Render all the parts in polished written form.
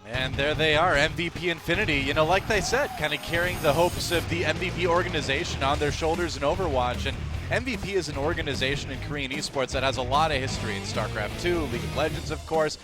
And there they are, MVP Infinity. You know, like they said, kind of carrying the hopes of the MVP organization on their shoulders in Overwatch. And MVP is an organization in Korean esports that has a lot of history in StarCraft 2, League of Legends, of course,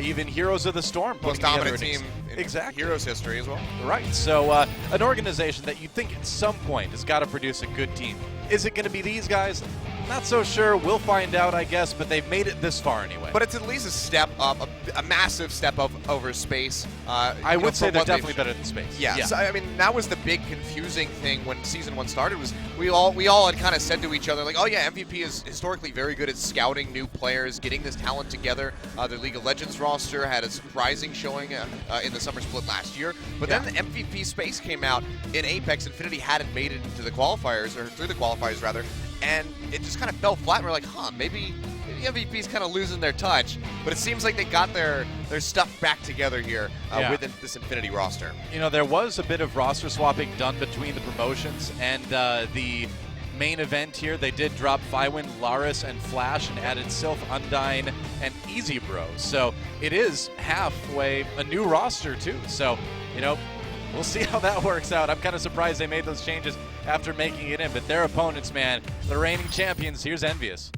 even Heroes of the Storm. Most dominant team in exactly. Heroes history as well. Right, so an organization that you think at some point has got to produce a good team. Is it going to be these guys? Not so sure. We'll find out, I guess, but they've made it this far anyway. But it's at least a step up, a massive step up over Space. I would say they're definitely better than Space. Yeah. So, I mean, that was the big confusing thing when Season 1 started, was we all had kind of said to each other, like, oh yeah, MVP is historically very good at scouting new players, getting this talent together. Their League of Legends roster had a surprising showing in the summer split last year. But then the MVP Space came out in Apex. Infinity hadn't made it into the qualifiers, or through the qualifiers rather, and it just kind of fell flat. And we're like, huh, maybe MVP's kind of losing their touch, but it seems like they got their stuff back together here with this Infinity roster. You know, there was a bit of roster swapping done between the promotions and the main event here. They did drop Fywin, Laris, and Flash and added Sylph, Undyne, and Easy Bro. So it is halfway a new roster too. So, you know, we'll see how that works out. I'm kind of surprised they made those changes after making it in, but their opponents, man, the reigning champions. Here's EnVyUs.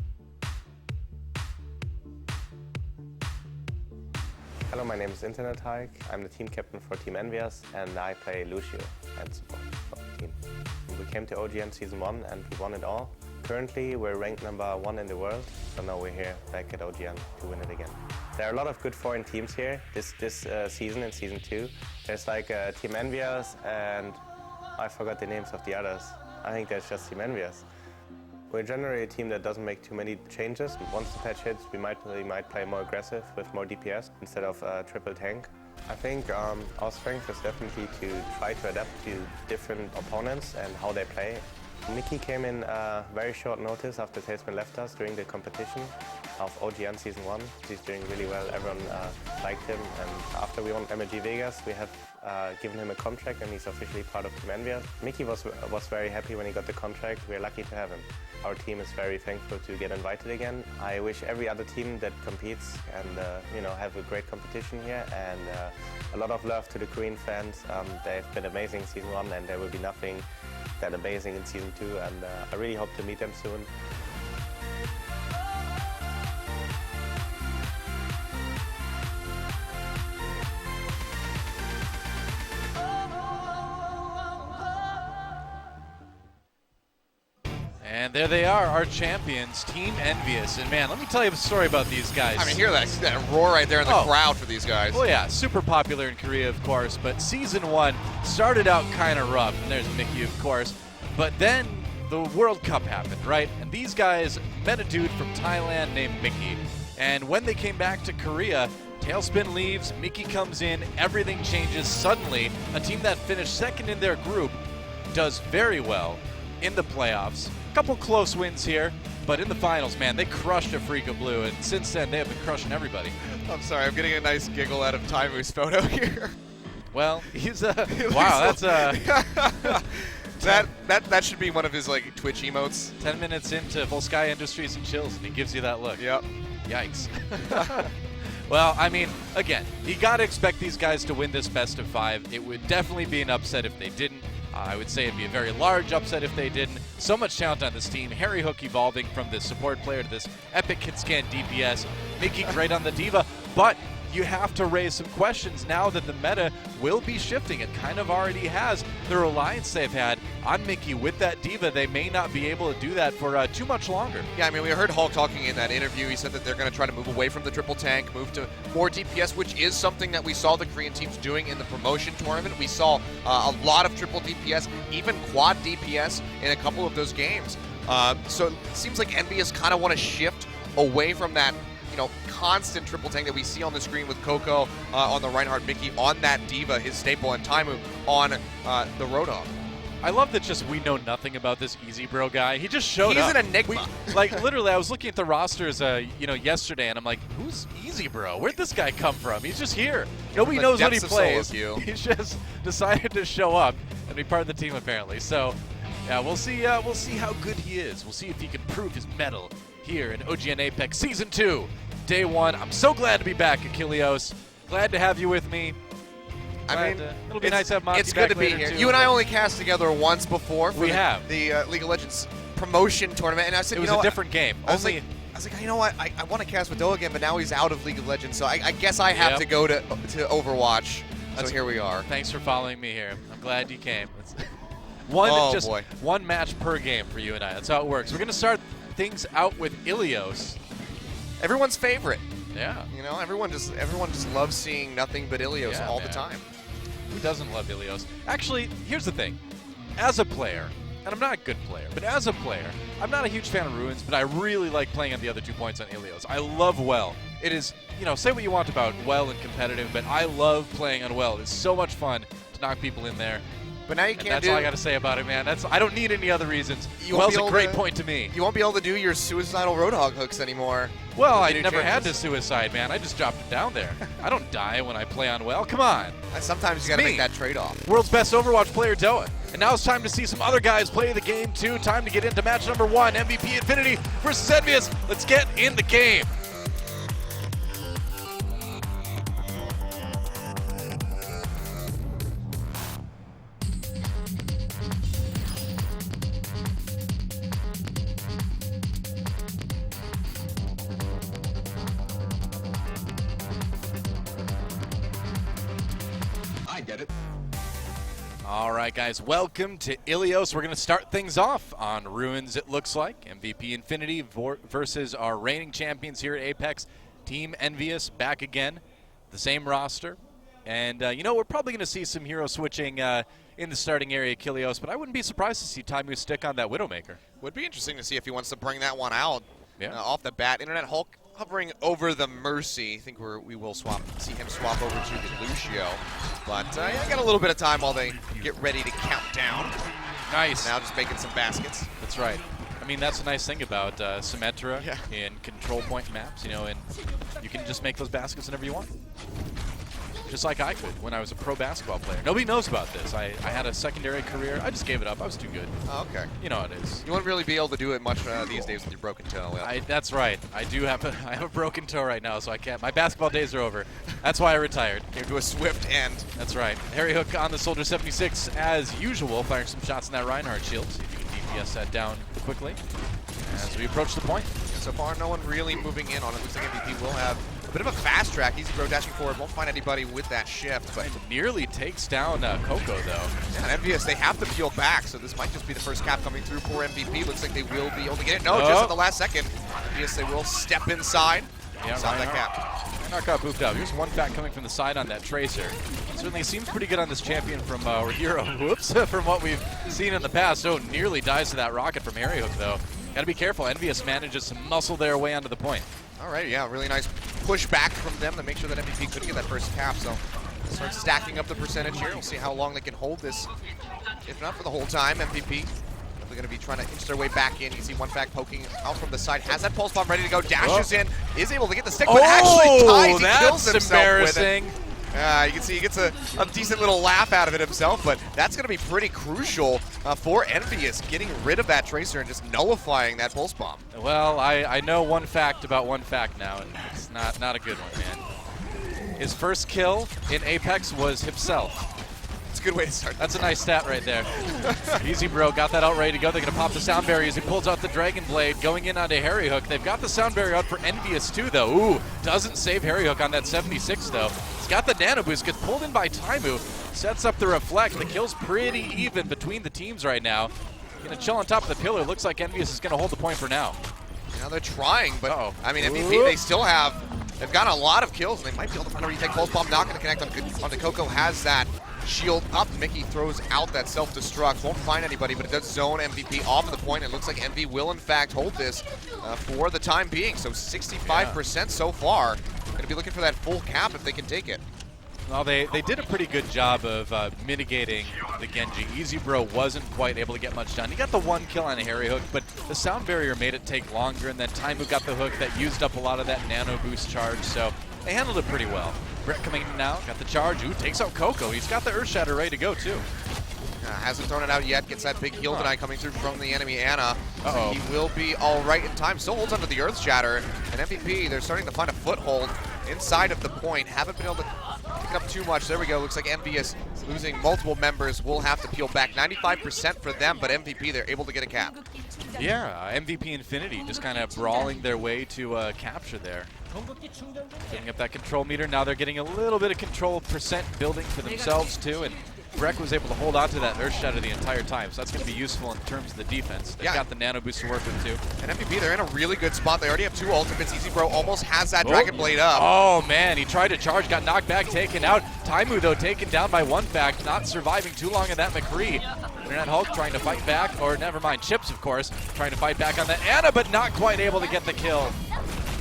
Hello, my name is Internet Hike. I'm the team captain for Team EnVyUs, and I play Lucio and support for the team. We came to OGN Season 1 and we won it all. Currently, we're ranked #1 in the world, so now we're here back at OGN to win it again. There are a lot of good foreign teams here this season, in Season 2. There's like Team EnVyUs, and I forgot the names of the others. I think there's just Team EnVyUs. We're generally a team that doesn't make too many changes. Once the patch hits, we might play more aggressive with more DPS instead of triple tank. I think our strength is definitely to try to adapt to different opponents and how they play. Mickey came in very short notice after Tailspin left us during the competition of OGN Season 1. He's doing really well. Everyone liked him, and after we won MLG Vegas, we have given him a contract, and he's officially part of Team EnVyUs. Mickey was very happy when he got the contract. We're lucky to have him. Our team is very thankful to get invited again. I wish every other team that competes and you know, have a great competition here, and a lot of love to the Korean fans. They've been amazing Season 1, and there will be nothing that amazing in Season 2, and I really hope to meet them soon. And there they are, our champions, Team EnVyUs. And man, let me tell you a story about these guys. I mean, hear that roar right there in the crowd for these guys. Well, yeah, super popular in Korea, of course, but Season 1 started out kind of rough. And there's Mickey, of course. But then the World Cup happened, right? And these guys met a dude from Thailand named Mickey. And when they came back to Korea, Tailspin leaves, Mickey comes in, everything changes. Suddenly, a team that finished second in their group does very well in the playoffs. A couple close wins here, but in the finals, man, they crushed Africa Blue, and since then, they have been crushing everybody. I'm sorry, I'm getting a nice giggle out of Taimu's photo here. Well, he's a... wow, that's a... That should be one of his like Twitch emotes. 10 minutes into Full Sky Industries and chills, and he gives you that look. Yep. Yikes. Well, I mean, again, you got to expect these guys to win this best of 5. It would definitely be an upset if they didn't. I would say it'd be a very large upset if they didn't. So much talent on this team. Harry Hook evolving from this support player to this epic hit scan DPS. Mickey great on the Diva, but you have to raise some questions now that the meta will be shifting. It kind of already has. The reliance they've had on Mickey with that Diva, they may not be able to do that for too much longer. Yeah, I mean, we heard Hulk talking in that interview. He said that they're going to try to move away from the triple tank, move to more DPS, which is something that we saw the Korean teams doing in the promotion tournament. We saw a lot of triple DPS, even quad DPS in a couple of those games. So it seems like EnVyUs kind of want to shift away from that constant triple tank that we see on the screen with Coco on the Reinhardt, Mickey on that Diva, his staple, and Taimu on the Roadhog. I love that just we know nothing about this Easy Bro guy. He just showed up. He's an enigma. Like, literally, I was looking at the rosters, yesterday, and I'm like, who's Easy Bro? Where'd this guy come from? He's just here. Nobody knows what he plays. He's just decided to show up and be part of the team, apparently. So, yeah, we'll see how good he is. We'll see if he can prove his mettle here in OGN Apex Season 2. Day 1. I'm so glad to be back, Achilleos. Glad to have you with me. It'll be nice to have Monty it's good back to be later, here. too. You and I only cast together once before for We have. the League of Legends promotion tournament, and I said, It was you know a what? different game. I was like, you know what? I want to cast with Doe again, but now he's out of League of Legends, so I guess I have to go to Overwatch. So here we are. Thanks for following me here. I'm glad you came. Boy. One match per game for you and I. That's how it works. We're going to start things out with EnVyUs. Everyone's favorite. Yeah. You know, everyone just loves seeing nothing but EnVyUs all the man. time. Who doesn't love EnVyUs? Actually, here's the thing. As a player, and I'm not a good player, but as a player, I'm not a huge fan of Ruins, but I really like playing on the other 2 points on EnVyUs. I love Well. It is, say what you want about Well and competitive, but I love playing on Well. It's so much fun to knock people in there. But now you And can't that's all I got to say about it, man. I don't need any other reasons. Well's a great point to me. You won't be able to do your suicidal Roadhog hooks anymore. Well, with I the new never had to changes. suicide, man. I just dropped it down there. I don't die when I play on Well. Come on. Sometimes you got to me. make that trade-off. World's best Overwatch player, Doa. And now it's time to see some other guys play the game, too. Time to get into match number 1, MVP Infinity versus EnVyUs. Let's get in the game. I get it. All right, guys, welcome to EnVyUs. We're going to start things off on Ruins, it looks like. MVP Infinity versus our reigning champions here at Apex. Team EnVyUs back again, the same roster. And, we're probably going to see some hero switching in the starting area, Kilios, but I wouldn't be surprised to see Taimu stick on that Widowmaker. Would be interesting to see if he wants to bring that one out off the bat. Internet Hulk hovering over the Mercy. I think we will see him swap over to the Lucio. But I got a little bit of time while they get ready to count down. Nice. Now just making some baskets. That's right. I mean, that's a nice thing about Symmetra in control point maps, and you can just make those baskets whenever you want. Just like I could when I was a pro basketball player. Nobody knows about this. I had a secondary career. I just gave it up. I was too good. Oh, okay. You know how it is. You won't really be able to do it much these days with your broken toe. That's right. I have a broken toe right now, so I can't. My basketball days are over. That's why I retired. Came to a swift end. That's right. Harry Hook on the Soldier 76 as usual, firing some shots in that Reinhardt shield. See if you can DPS that down quickly as we approach the point. So far, no one really moving in on it. Looks like MVP will have a bit of a fast track. Easy bro dashing forward. Won't find anybody with that shift. But nearly takes down Coco, though. Yeah, and EnVyUs, they have to peel back, so this might just be the first cap coming through for MVP. Looks like they will be able to get it. No, just at the last second. EnVyUs, they will step inside. Stop that cap. Reinhardt got boofed out. Here's one back coming from the side on that Tracer. Certainly seems pretty good on this champion from Hero. Whoops, from what we've seen in the past. Oh, nearly dies to that rocket from Harry Hook, though. Got to be careful. EnVyUs manages to muscle their way onto the point. All right, yeah, really nice push back from them to make sure that MVP couldn't get that first cap. So start stacking up the percentage here. We'll see how long they can hold this, if not for the whole time. MVP definitely going to be trying to inch their way back in. You see one back poking out from the side. Has that pulse bomb ready to go. Dashes in. Is able to get the stick, but actually ties. He kills himself with it. You can see he gets a decent little laugh out of it himself, but that's going to be pretty crucial for EnVyUs, getting rid of that Tracer and just nullifying that pulse bomb. Well, I know one fact about one fact now, and it's not a good one, man. His first kill in Apex was himself. It's a good way to start. That's a nice stat right there. Easy bro, got that out ready to go. They're going to pop the sound barrier as he pulls out the Dragon Blade, going in onto Harry Hook. They've got the sound barrier out for EnVyUs too, though. Ooh, doesn't save Harry Hook on that 76, though. He's got the nano boost, gets pulled in by Taimu, sets up the reflect. The kill's pretty even between the teams right now. Going to chill on top of the pillar. Looks like EnVyUs is going to hold the point for now. Now they're trying, but I mean, MVP, they still have, they've got a lot of kills, and they might be able to find a retake. Pulse bomb not going to connect on the Coco, has that shield up. Mickey throws out that self-destruct. Won't find anybody, but it does zone MVP off of the point. It looks like EnVy will, in fact, hold this for the time being. So 65% so far. Going to be looking for that full cap if they can take it. Well, they did a pretty good job of mitigating the Genji. Easy Bro wasn't quite able to get much done. He got the one kill on a Harry Hook, but the sound barrier made it take longer, and then Taimu got the hook that used up a lot of that nano boost charge, so they handled it pretty well. Brett coming in now, got the charge. Ooh, takes out Coco. He's got the Earth Shatter ready to go, too. Hasn't thrown it out yet. Gets that big heal deny coming through from the enemy, Ana. Uh-oh. He will be all right in time. Still holds onto the Earth Shatter. And MVP, they're starting to find a foothold inside of the point. Haven't been able to picking up too much. There we go. Looks like EnVyUs losing multiple members. Will have to peel back. 95% for them, but MVP, they're able to get a cap. Yeah, MVP Infinity just kind of brawling their way to capture there. Getting up that control meter. Now they're getting a little bit of control percent building for themselves too, and Breck was able to hold on to that Earth Shatter the entire time, so that's going to be useful in terms of the defense. They've got the Nano Boost to work with too. And MVP, they're in a really good spot. They already have 2 ultimates. EasyBro almost has that Dragon Blade up. Oh man, he tried to charge, got knocked back, taken out. Taimu though taken down by OneFact, not surviving too long in that McCree. Internet Hulk trying to fight back, or never mind, Chips of course, trying to fight back on that Ana, but not quite able to get the kill.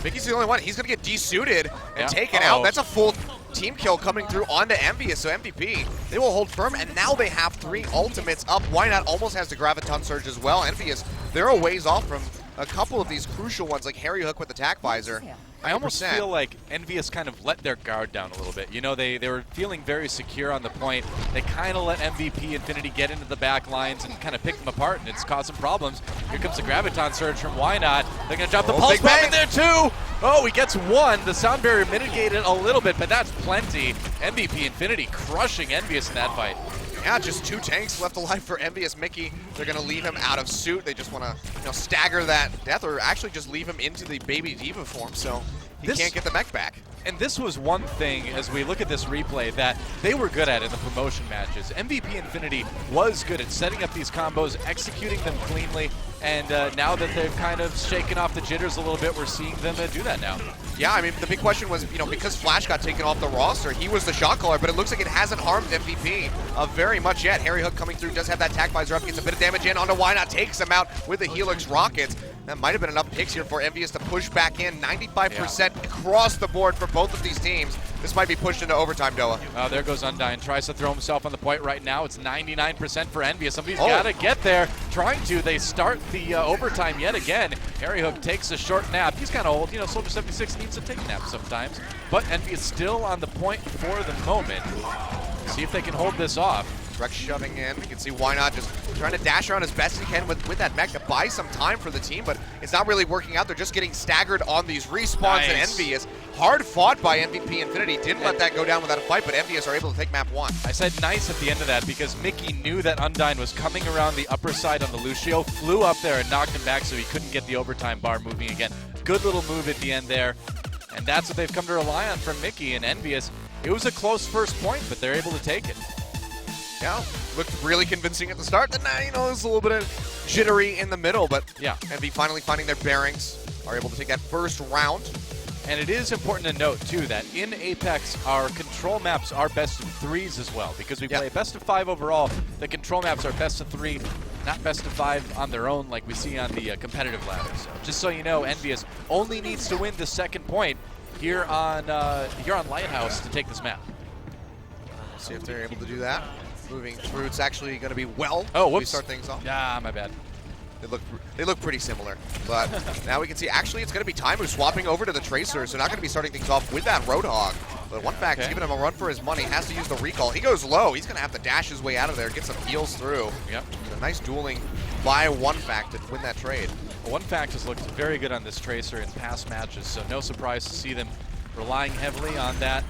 Mickey's the only one. He's going to get desuited and taken out. That's a full team kill coming through onto EnVyUs, so MVP, they will hold firm, and now they have 3 ultimates up. Why Not almost has the Graviton Surge as well. EnVyUs, they're a ways off from a couple of these crucial ones, like Harry Hook with Attack Visor. I almost feel like EnVyUs kind of let their guard down a little bit. You know, they were feeling very secure on the point. They kind of let MVP Infinity get into the back lines and kind of pick them apart, and it's caused some problems. Here comes the Graviton Surge from Why Not. They're going to drop the Pulse Bomb in there too! Oh, he gets 1. The Sound Barrier mitigated a little bit, but that's plenty. MVP Infinity crushing EnVyUs in that fight. Yeah, just 2 tanks left alive for EnVyUs. Mickey, they're going to leave him out of suit. They just want to stagger that death, or actually just leave him into the Baby Diva form, so he can't get the mech back. And this was one thing, as we look at this replay, that they were good at in the promotion matches. MVP Infinity was good at setting up these combos, executing them cleanly, and now that they've kind of shaken off the jitters a little bit, we're seeing them do that now. Yeah, I mean, the big question was, because Flash got taken off the roster, he was the shot caller, but it looks like it hasn't harmed MVP very much yet. Harry Hook coming through, does have that Attack Visor up, gets a bit of damage in onto Why Not, takes him out with the Helix Rockets. That might have been enough picks here for EnVyUs to push back in. 95% across the board for both of these teams. This might be pushed into overtime, Doa. There goes Undyne. Tries to throw himself on the point right now. It's 99% for EnVyUs. Somebody's got to get there. Trying to. They start the overtime yet again. Harry Hook takes a short nap. He's kind of old. Soldier 76 needs to take a nap sometimes. But EnVyUs still on the point for the moment. See if they can hold this off. Rex shoving in. You can see Why Not just trying to dash around as best he can with that mech to buy some time for the team, but it's not really working out. They're just getting staggered on these respawns, and EnVyUs, hard fought by MVP Infinity. Didn't let that go down without a fight, but EnVyUs are able to take map 1. I said nice at the end of that because Mickey knew that Undyne was coming around the upper side on the Lucio, flew up there and knocked him back so he couldn't get the overtime bar moving again. Good little move at the end there, and that's what they've come to rely on from Mickey and EnVyUs. It was a close first point, but they're able to take it. Yeah, looked really convincing at the start. Then, it was a little bit of jittery in the middle, but yeah, EnVy finally finding their bearings, are able to take that first round. And it is important to note, too, that in Apex, our control maps are best of 3s as well. Because we play best of 5 overall, the control maps are best of 3, not best of 5 on their own like we see on the competitive ladder. So just so you know, EnVyUs only needs to win the second point here on Lighthouse to take this map. We'll see if they're able to do that. Moving through, it's actually going to be well. Oh, whoops. We start things off. Yeah, my bad. They look pretty similar, but now we can see actually it's going to be Taimu swapping over to the Tracer, so not going to be starting things off with that Roadhog. But OneFact is giving him a run for his money, has to use the recall. He goes low. He's going to have to dash his way out of there, get some heals through. Yep. A nice dueling by OneFact to win that trade. Well, OneFact has looked very good on this Tracer in past matches, so no surprise to see them relying heavily on that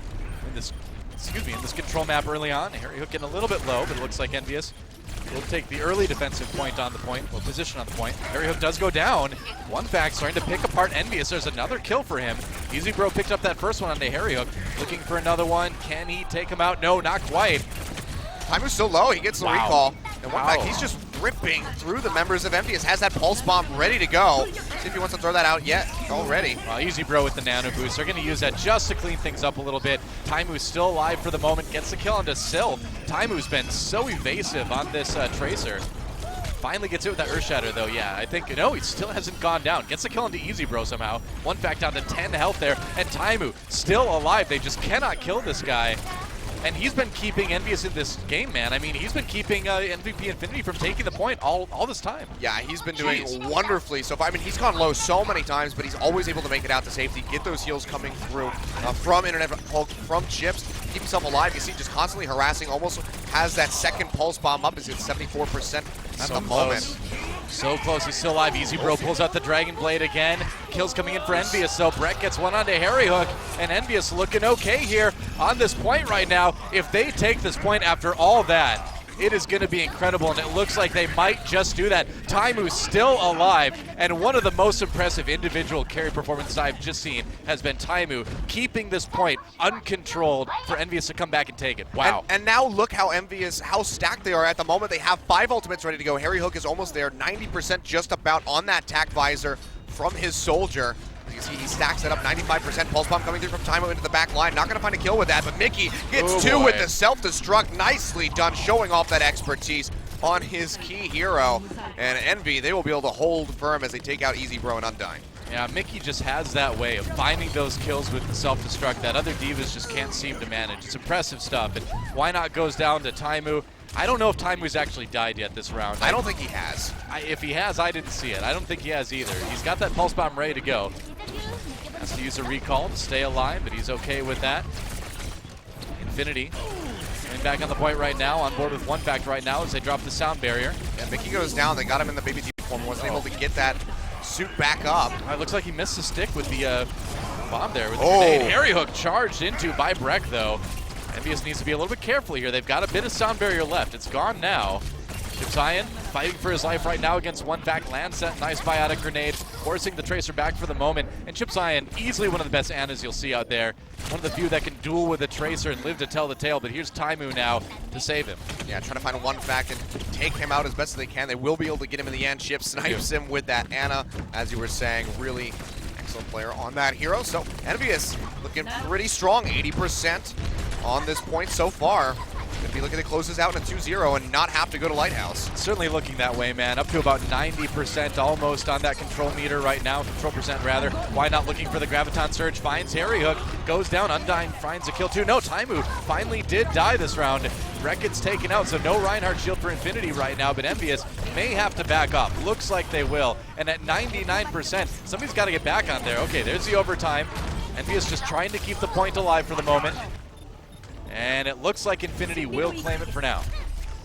in this control map early on. Harry Hook getting a little bit low, but it looks like EnVyUs will take the early defensive point on the point, or position on the point. Harry Hook does go down. OneFact starting to pick apart EnVyUs. There's another kill for him. EasyBro picked up that first one onto Harry Hook. Looking for another one. Can he take him out? No, not quite. Timer's so low, he gets the recall. And OneFact, he's just ripping through the members of EnVyUs, has that Pulse Bomb ready to go. See if he wants to throw that out yet already. EasyBro with the Nano Boost. They're going to use that just to clean things up a little bit. Taimu's still alive for the moment, gets the kill onto Sil. Taimu's been so evasive on this Tracer. Finally gets it with that Earth Shatter though, yeah. I think, no, he still hasn't gone down. Gets the kill into EasyBro somehow. OneFact down to 10 health there, and Taimu still alive. They just cannot kill this guy. And he's been keeping EnVyUs in this game, man. I mean, he's been keeping MVP Infinity from taking the point all this time. Yeah, he's been doing wonderfully so far. I mean, he's gone low so many times, but he's always able to make it out to safety, get those heals coming through from Internet Hulk, from Chips, keep himself alive. You see, just constantly harassing, almost has that second Pulse Bomb up. Is at 74% at the moment. So close, he's still alive. Easy Bro pulls out the Dragon Blade again. Kills coming in for EnVyUs, so Brett gets one onto Harry Hook, and EnVyUs looking okay here on this point right now. If they take this point after all that, it is going to be incredible, and it looks like they might just do that. Taimu's still alive, and one of the most impressive individual carry performances I've just seen has been Taimu keeping this point uncontrolled for EnVyUs to come back and take it. Wow. And now look how EnVyUs, how stacked they are at the moment. They have 5 ultimates ready to go. Harry Hook is almost there, 90% just about on that tack visor from his soldier. You see he stacks it up, 95%. Pulse Bomb coming through from Taimu into the back line. Not going to find a kill with that, but Mickey gets 2 with the self-destruct. Nicely done, showing off that expertise on his key hero. And Envy, they will be able to hold firm as they take out Easy Bro and Undyne. Yeah, Mickey just has that way of finding those kills with the self-destruct that other divas just can't seem to manage. It's impressive stuff, and Why Not goes down to Taimu. I don't know if Taimu's actually died yet this round. I don't think he has. If he has, I didn't see it. I don't think he has either. He's got that Pulse Bomb ready to go. Has to use a recall to stay alive, but he's okay with that. Infinity coming back on the point right now, on board with one fact right now as they drop the sound barrier. Yeah, Mickey goes down. They got him in the baby T form. Wasn't able to get that suit back up. It looks like he missed the stick with the bomb there. With the grenade. Harry Hook charged into by Breck, though. EnVyUs needs to be a little bit careful here. They've got a bit of sound barrier left. It's gone now. Zion fighting for his life right now against one back. Lands that nice biotic grenade, forcing the Tracer back for the moment. And Chip Zion, easily one of the best Annas you'll see out there. One of the few that can duel with a Tracer and live to tell the tale. But here's Taimu now to save him. Yeah, trying to find one fact and take him out as best as they can. They will be able to get him in the end. Chip snipes him with that Anna, as you were saying. Really excellent player on that hero. So EnVyUs looking pretty strong, 80% on this point so far. Could be looking to close this out in a 2-0 and not have to go to Lighthouse. Certainly looking that way, man. Up to about 90% almost on that control meter right now. Control percent, rather. Why Not looking for the Graviton Surge? Finds Harry Hook. Goes down. Undyne finds a kill too. No, Taimu finally did die this round. Breck gets taken out, so no Reinhardt shield for Infinity right now, but EnVyUs may have to back up. Looks like they will. And at 99%, somebody's got to get back on there. Okay, there's the overtime. EnVyUs just trying to keep the point alive for the moment. And it looks like Infinity will claim it for now.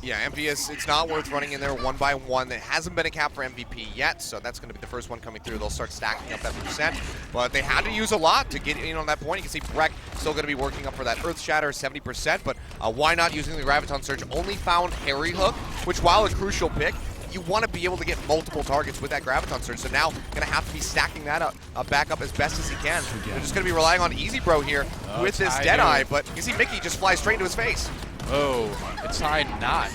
Yeah, EnVyUs, it's not worth running in there one by one. There hasn't been a cap for MVP yet, so that's going to be the first one coming through. They'll start stacking up that percent. But they had to use a lot to get in on that point. You can see Breck still going to be working up for that Earth Shatter, 70%. But Why Not using the Graviton Surge only found Harry Hook, which, while a crucial pick, you want to be able to get multiple targets with that Graviton Surge. So now going to have to be stacking that up, back up as best as he can. They're just going to be relying on Easy Bro here with this Deadeye. But you see Mickey just fly straight into his face. Oh, it's high not.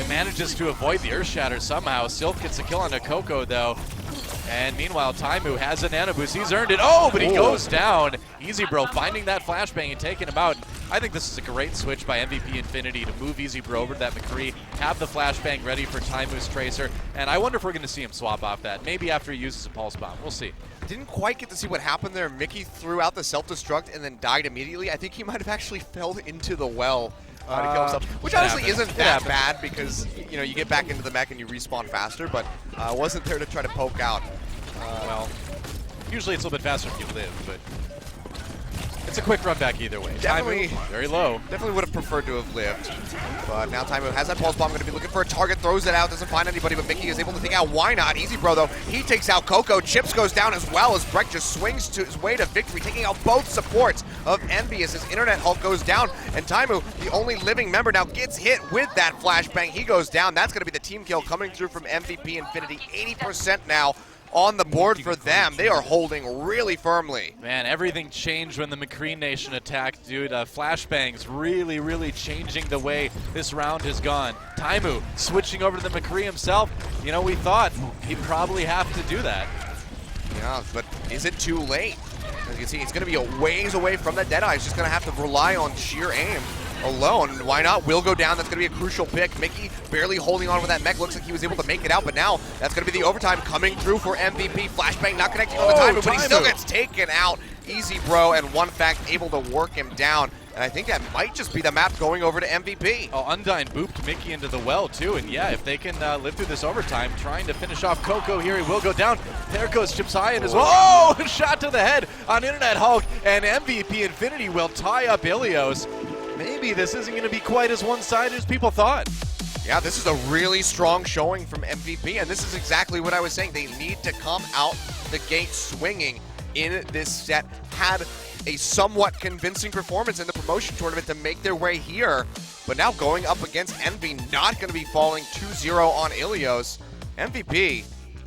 He manages to avoid the Earth Shatter somehow. Sylph gets a kill on Coco, though. And meanwhile, Taimu has an Nana boost. He's earned it. Oh, but he goes down. Easy Bro finding that flashbang and taking him out. I think this is a great switch by MVP Infinity to move Easy Bro over to that McCree, have the flashbang ready for Taimu's Tracer, and I wonder if we're going to see him swap off that. Maybe after he uses a Pulse Bomb. We'll see. Didn't quite get to see what happened there. Mickey threw out the self-destruct and then died immediately. I think he might have actually fell into the well. To kill himself, which honestly isn't that bad because you get back into the mech and you respawn faster, but wasn't there to try to poke out. Well, usually it's a little bit faster if you live, but it's a quick run back either way. Definitely Taimu, very low. Definitely would have preferred to have lived. But now Taimu has that Pulse Bomb, going to be looking for a target, throws it out, doesn't find anybody, but Mickey is able to take out Why Not. Easy Bro, though, he takes out Coco. Chips goes down as well as Breck just swings to his way to victory, taking out both supports of EnVyUs. His Internet Hulk goes down, and Taimu, the only living member, now gets hit with that flashbang. He goes down. That's going to be the team kill coming through from MVP Infinity. 80% now on the board for them. They are holding really firmly. Man, everything changed when the McCree Nation attacked, dude. Flashbangs really changing the way this round has gone. Taimu switching over to the McCree himself. We thought he'd probably have to do that. Yeah, but is it too late? As you can see, it's going to be a ways away from that Deadeye. He's just going to have to rely on sheer aim alone. Why Not will go down. That's going to be a crucial pick. Mickey barely holding on with that mech. Looks like he was able to make it out, but now that's going to be the overtime coming through for MVP. Flashbang not connecting on the Taimu, but he still gets taken out. Easy Bro and one fact able to work him down. And I think that might just be the map going over to MVP. Oh, Undyne booped Mickey into the well, too. And yeah, if they can live through this overtime, trying to finish off Coco here, he will go down. There goes Chip Zion as well. Oh, shot to the head on Internet Hulk. And MVP Infinity will tie up Ilios. Maybe this isn't going to be quite as one-sided as people thought. Yeah, this is a really strong showing from MVP, and this is exactly what I was saying. They need to come out the gate swinging in this set. Had a somewhat convincing performance in the promotion tournament to make their way here, but now going up against Envy, not going to be falling 2-0 on EnVyUs. MVP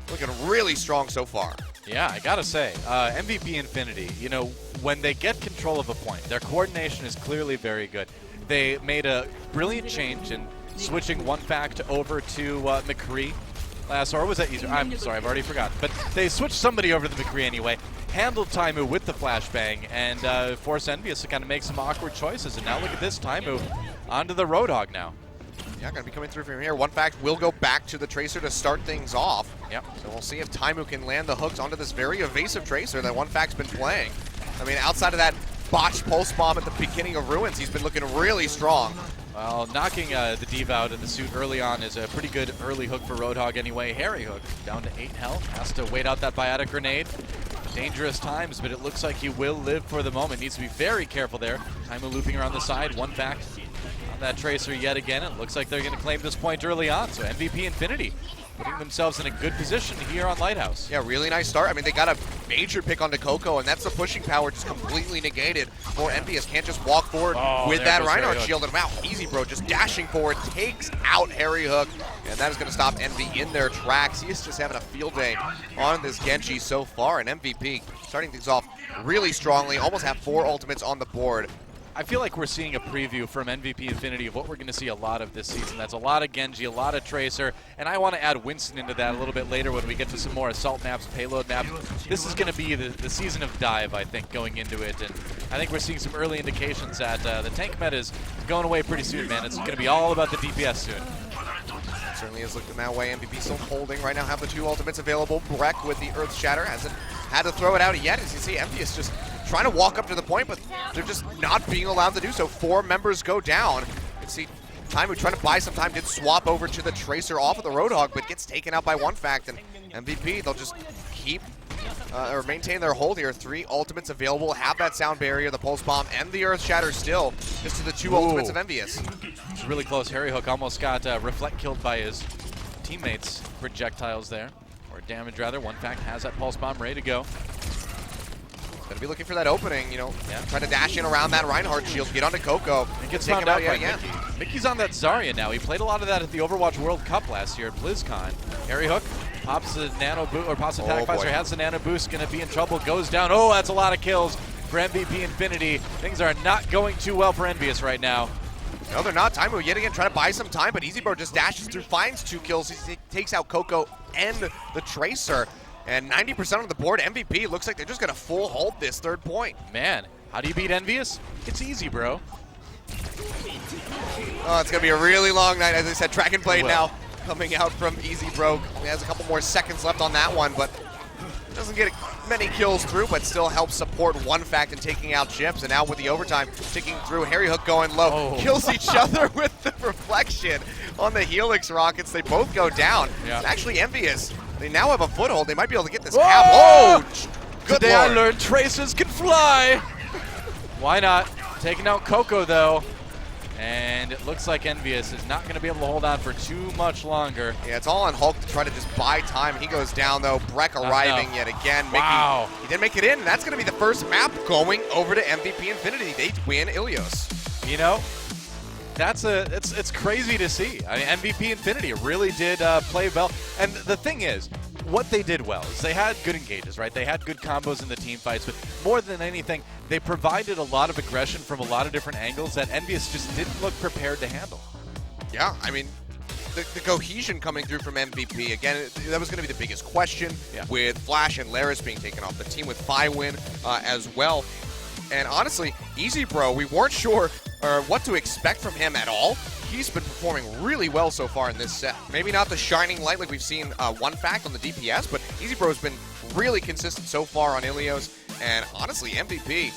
looking really strong so far. Yeah, I gotta say, MVP Infinity, you know, when they get control of a point, their coordination is clearly very good. They made a brilliant change in switching OneFact over to McCree. Or was that easier? I'm sorry, I've already forgotten. But they switched somebody over to the McCree anyway, handled Taimu with the flashbang, and forced EnVyUs to kind of make some awkward choices. And now look at this, Taimu onto the Roadhog now. Yeah, going to be coming through from here. OneFact will go back to the Tracer to start things off. Yep. So we'll see if Taimu can land the hooks onto this very evasive Tracer that OneFact's been playing. I mean, outside of that botched pulse bomb at the beginning of Ruins, he's been looking really strong. Well, knocking the Diva out of the suit early on is a pretty good early hook for Roadhog anyway. Harry Hook down to 8 health, has to wait out that biotic grenade. Dangerous times, but it looks like he will live for the moment. Needs to be very careful there. Taimu looping around the side, OneFact on that Tracer yet again. It looks like they're going to claim this point early on, so MVP Infinity putting themselves in a good position here on Lighthouse. Yeah, really nice start. I mean, they got a major pick onto Coco, and that's the pushing power just completely negated for EnVyUs. Can't just walk forward with that Reinhardt shield. And wow, Easy Bro just dashing forward, takes out Harry Hook, and that is going to stop Envy in their tracks. He is just having a field day on this Genji so far, and MVP starting things off really strongly, almost have 4 ultimates on the board. I feel like we're seeing a preview from MVP Infinity of what we're going to see a lot of this season. That's a lot of Genji, a lot of Tracer, and I want to add Winston into that a little bit later when we get to some more assault maps, payload maps. This is going to be the season of dive, I think, going into it, and I think we're seeing some early indications that the tank meta is going away pretty soon, man. It's going to be all about the DPS soon. Certainly is looking that way. MVP still holding right now, have the 2 ultimates available. Breck with the Earth Shatter hasn't had to throw it out yet. As you see, MVP is just trying to walk up to the point, but they're just not being allowed to do so. 4 members go down. You can see Taimu trying to buy some time, did swap over to the Tracer off of the Roadhog, but gets taken out by OneFact, and MVP, they'll just keep or maintain their hold here. 3 ultimates available, have that sound barrier, the Pulse Bomb, and the Earth Shatter still, just to the 2 ultimates of EnVyUs. It's really close. Harry Hook almost got Reflect killed by his teammates' projectiles there, or damage rather. OneFact has that Pulse Bomb ready to go. Gonna be looking for that opening, you know, trying to dash in around that Reinhardt shield, get onto Coco. It gets found out by Mickey. Mickey's on that Zarya now. He played a lot of that at the Overwatch World Cup last year at BlizzCon. Harry Hook pops the nano boost, or pops the attack visor, has the nano boost, gonna be in trouble, goes down. Oh, that's a lot of kills for MVP Infinity. Things are not going too well for EnVyUs right now. No, they're not. Taimu yet again trying to buy some time, but Easy Bro just dashes through, finds 2 kills. He takes out Coco and the Tracer. And 90% on the board, MVP looks like they're just going to full hold this 3rd point. Man, how do you beat EnVyUs? It's easy, bro. Oh, it's going to be a really long night. As I said, track and play now coming out from Easy Bro. He has a couple more seconds left on that one, but doesn't get many kills through, but still helps support OneFact in taking out Chips. And now with the overtime ticking through, Harry Hook going low. Kills each other with the reflection on the Helix Rockets. They both go down. Yeah. It's actually EnVyUs. They now have a foothold. They might be able to get this cap. Oh! Good Today Lord. I learned Tracers can fly. Why not? Taking out Coco, though. And it looks like EnVyUs is not going to be able to hold on for too much longer. Yeah, it's all on Hulk to try to just buy time. He goes down, though. Breck arriving yet again. Wow. Mickey, he did make it in, and that's going to be the first map going over to MVP Infinity. They win EnVyUs. You know, it's crazy to see. I mean, MVP Infinity really did play well. And the thing is, what they did well is they had good engages, right? They had good combos in the team fights, but more than anything, they provided a lot of aggression from a lot of different angles that EnVyUs just didn't look prepared to handle. Yeah, I mean, the cohesion coming through from MVP, again, that was going to be the biggest question with Flash and Laris being taken off the team, with Win as well. And honestly, Easy Bro, we weren't sure what to expect from him at all. He's been performing really well so far in this set. Maybe not the shining light like we've seen OneFact on the DPS, but Easy Bro's been really consistent so far on EnVyUs. And honestly, MVP,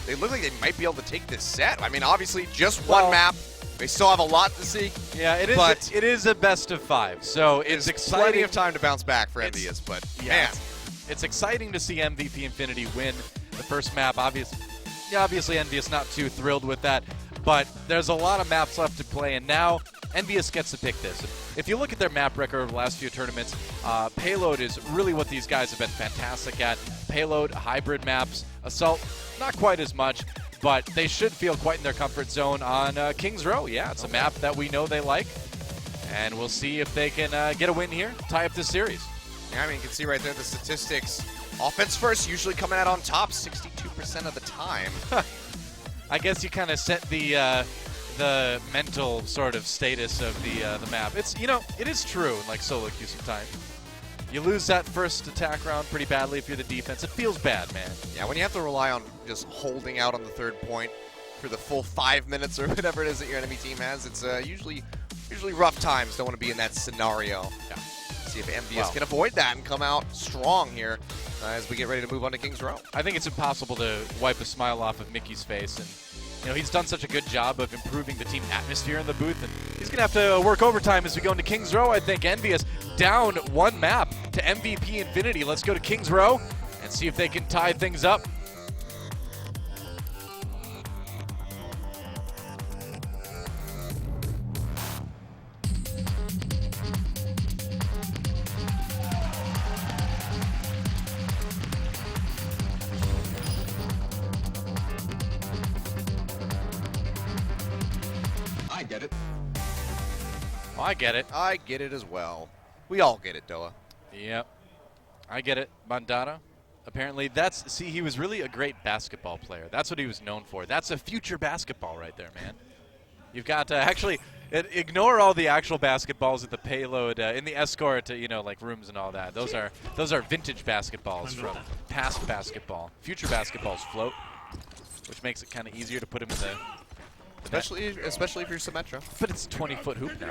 they look like they might be able to take this set. I mean, obviously, just one map. They still have a lot to see. Yeah, it is a best of 5, so it's exciting. Plenty of time to bounce back for EnVyUs, but man. It's exciting to see MVP Infinity win the first map. Obviously EnVyUs not too thrilled with that, but there's a lot of maps left to play, and now EnVyUs gets to pick this. If you look at their map record over the last few tournaments, payload is really what these guys have been fantastic at. Payload, hybrid maps, assault, not quite as much, but they should feel quite in their comfort zone on Kings Row. Yeah, it's a map that we know they like, and we'll see if they can get a win here, tie up this series. Yeah, I mean, you can see right there the statistics. Offense first, usually coming out on top 62% of the time. I guess you kind of set the mental sort of status of the map. It's, you know, it is true in like solo queue sometimes. You lose that first attack round pretty badly if you're the defense. It feels bad, man. Yeah, when you have to rely on just holding out on the third point for the full 5 minutes or whatever it is that your enemy team has, it's usually rough times. Don't want to be in that scenario. Yeah. See if EnVyUs can avoid that and come out strong here as we get ready to move on to Kings Row. I think it's impossible to wipe a smile off of Mickey's face, and you know, he's done such a good job of improving the team atmosphere in the booth, and he's going to have to work overtime as we go into Kings Row. I think EnVyUs down one map to MVP Infinity. Let's go to Kings Row and see if they can tie things up. I get it. Oh, I get it. I get it as well. We all get it, Doa. Yep. I get it. Bandana. Apparently that's, see, he was really a great basketball player. That's what he was known for. That's a future basketball right there, man. You've got to actually ignore all the actual basketballs at the payload in the escort, you know, like rooms and all that. Those are vintage basketballs from past basketball. Future basketballs float, which makes it kind of easier to put him in the Especially if you're Symmetra. But it's a 20-foot hoop now.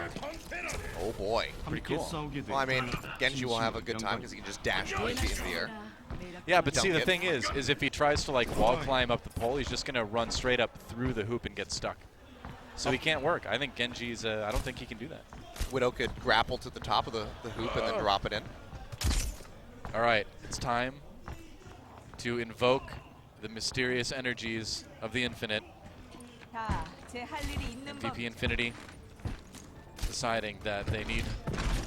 Oh boy. Pretty cool. Well, I mean, Genji will have a good time because he can just dash into the air. Yeah, but see, the Dunk it. thing is if he tries to like wall climb up the pole, he's just gonna run straight up through the hoop and get stuck. So he can't work. I think Genji's. I don't think he can do that. Widow could grapple to the top of the hoop and then drop it in. All right, it's time to invoke the mysterious energies of the infinite. MVP Infinity deciding that they need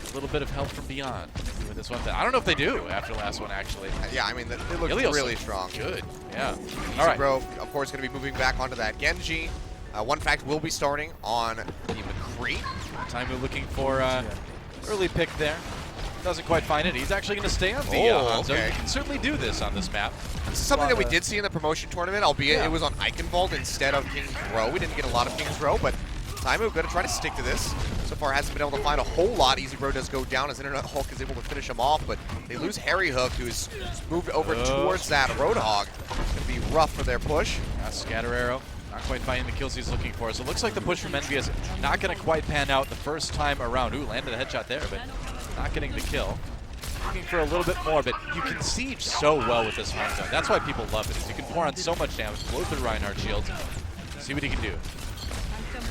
a little bit of help from beyond with this one. I don't know if they do after the last one, actually. Yeah, I mean, they look Ilios really strong. Good, yeah. All right. Bro, of course, going to be moving back onto that Genji. One fact will be starting on the McCree. Taimu looking for early pick there. Doesn't quite find it. He's actually going to stay on the Hanzo. Okay. He can certainly do this on this map. This is something that we did see in the promotion tournament, albeit it was on Eichenwald instead of Kings Row. We didn't get a lot of Kings Row, but Taimu going to try to stick to this. So far hasn't been able to find a whole lot. Easy Bro does go down as Internet Hulk is able to finish him off, but they lose Harry Hook, who's moved over towards that Roadhog. It's going to be rough for their push. Scatter Arrow. Not quite finding the kills he's looking for. So it looks like the push from EnVyUs not going to quite pan out the first time around. Ooh, landed a headshot there, but not getting the kill. Looking for a little bit more, but you can siege so well with this Hanzo. That's why people love it, is you can pour on so much damage, blow through Reinhardt shields, see what he can do.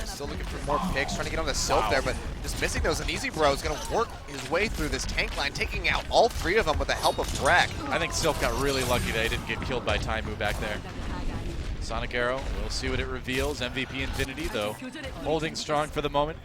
Still looking for more picks, trying to get on the Sylph there, but just missing those. And Easy Bro is going to work his way through this tank line, taking out all three of them with the help of Breck. I think Sylph got really lucky that he didn't get killed by Taimu back there. Sonic Arrow, we'll see what it reveals. MVP Infinity, though, holding strong for the moment.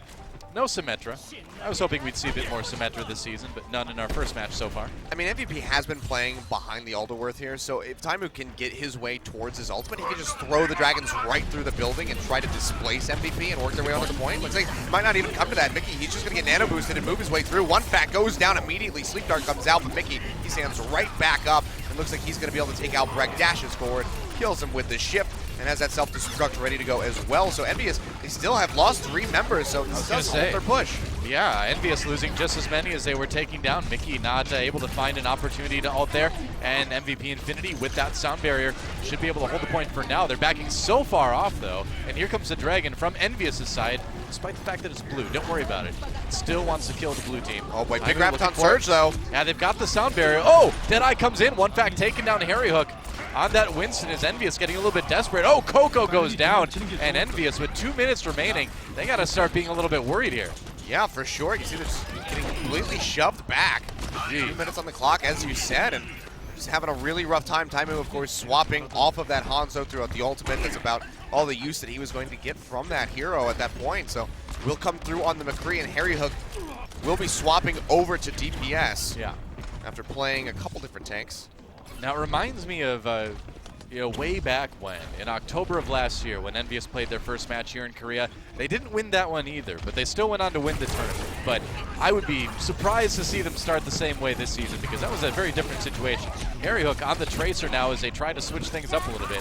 No Symmetra. I was hoping we'd see a bit more Symmetra this season, but none in our first match so far. I mean, MVP has been playing behind the Alderworth here, so if Taimu can get his way towards his ultimate, he can just throw the Dragons right through the building and try to displace MVP and work their way onto the point. Looks like he might not even come to that. Mickey, he's just going to get nano boosted and move his way through. One fact goes down immediately. Sleep Dart comes out, but Mickey, he stands right back up. It looks like he's going to be able to take out Breck, dashes forward, kills him with the shift, and has that self-destruct ready to go as well. So EnVyUs, they still have lost 3 members, so this does hold their push. Yeah, EnVyUs losing just as many as they were taking down. Mickey not able to find an opportunity to ult there, and MVP Infinity with that sound barrier should be able to hold the point for now. They're backing so far off, though, and here comes the Dragon from EnVyUs' side, despite the fact that it's blue. Don't worry about it. It still wants to kill the blue team. Oh boy, big Graviton Surge, though. Yeah, they've got the sound barrier. Oh, Deadeye comes in. One fact taking down Harry Hook. On that Winston is EnVyUs getting a little bit desperate. Oh, Coco goes down, and EnVyUs with 2 minutes remaining. They got to start being a little bit worried here. Yeah, for sure. You see this getting completely shoved back. 2 minutes on the clock, as you said, and just having a really rough time. Taimu, of course, swapping off of that Hanzo throughout the ultimate. That's about all the use that he was going to get from that hero at that point. So we'll come through on the McCree, and Harry Hook will be swapping over to DPS. Yeah. After playing a couple different tanks. Now it reminds me of way back when, in October of last year, when EnVyUs played their first match here in Korea. They didn't win that one either, but they still went on to win the tournament. But I would be surprised to see them start the same way this season, because that was a very different situation. Harry Hook on the Tracer now as they try to switch things up a little bit.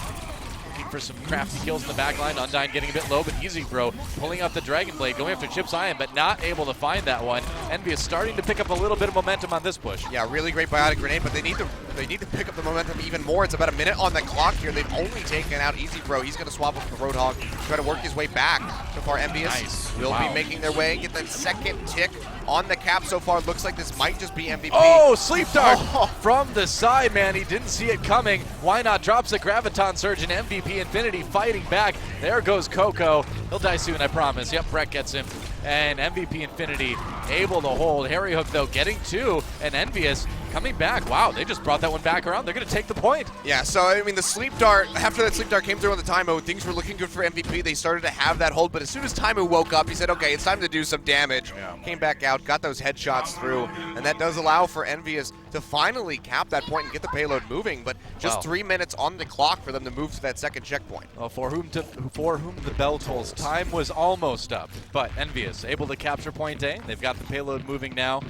Looking for some crafty kills in the back line. Undyne getting a bit low, but EasyBro pulling out the Dragon Blade, going after Chip's Iron, but not able to find that one. EnVyUs starting to pick up a little bit of momentum on this push. Yeah, really great biotic grenade, but they need to pick up the momentum even more. It's about a minute on the clock here. They've only taken out EasyBro. He's going to swap up the Roadhog, try to work his way back. So far, EnVyUs will be making their way, get that second tick on the cap so far. Looks like this might just be MVP. Oh, Sleep Dart from the side, man. He didn't see it coming. Why not? Drops the Graviton Surge, and MVP Infinity fighting back. There goes Coco. He'll die soon, I promise. Yep, Brett gets him. And MVP Infinity able to hold. Harry Hook, though, getting two, and EnVyUs coming back. Wow, they just brought that one back around. They're going to take the point. Yeah, so, I mean, the Sleep Dart, after that Sleep Dart came through on the Taimu, things were looking good for MVP. They started to have that hold, but as soon as Taimu woke up, he said, okay, it's time to do some damage. Yeah. Came back out, got those headshots through, and that does allow for EnVyUs to finally cap that point and get the payload moving, but just 3 minutes on the clock for them to move to that second checkpoint. Well, for whom the bell tolls, time was almost up, but EnVyUs able to capture point A. They've got the payload moving now.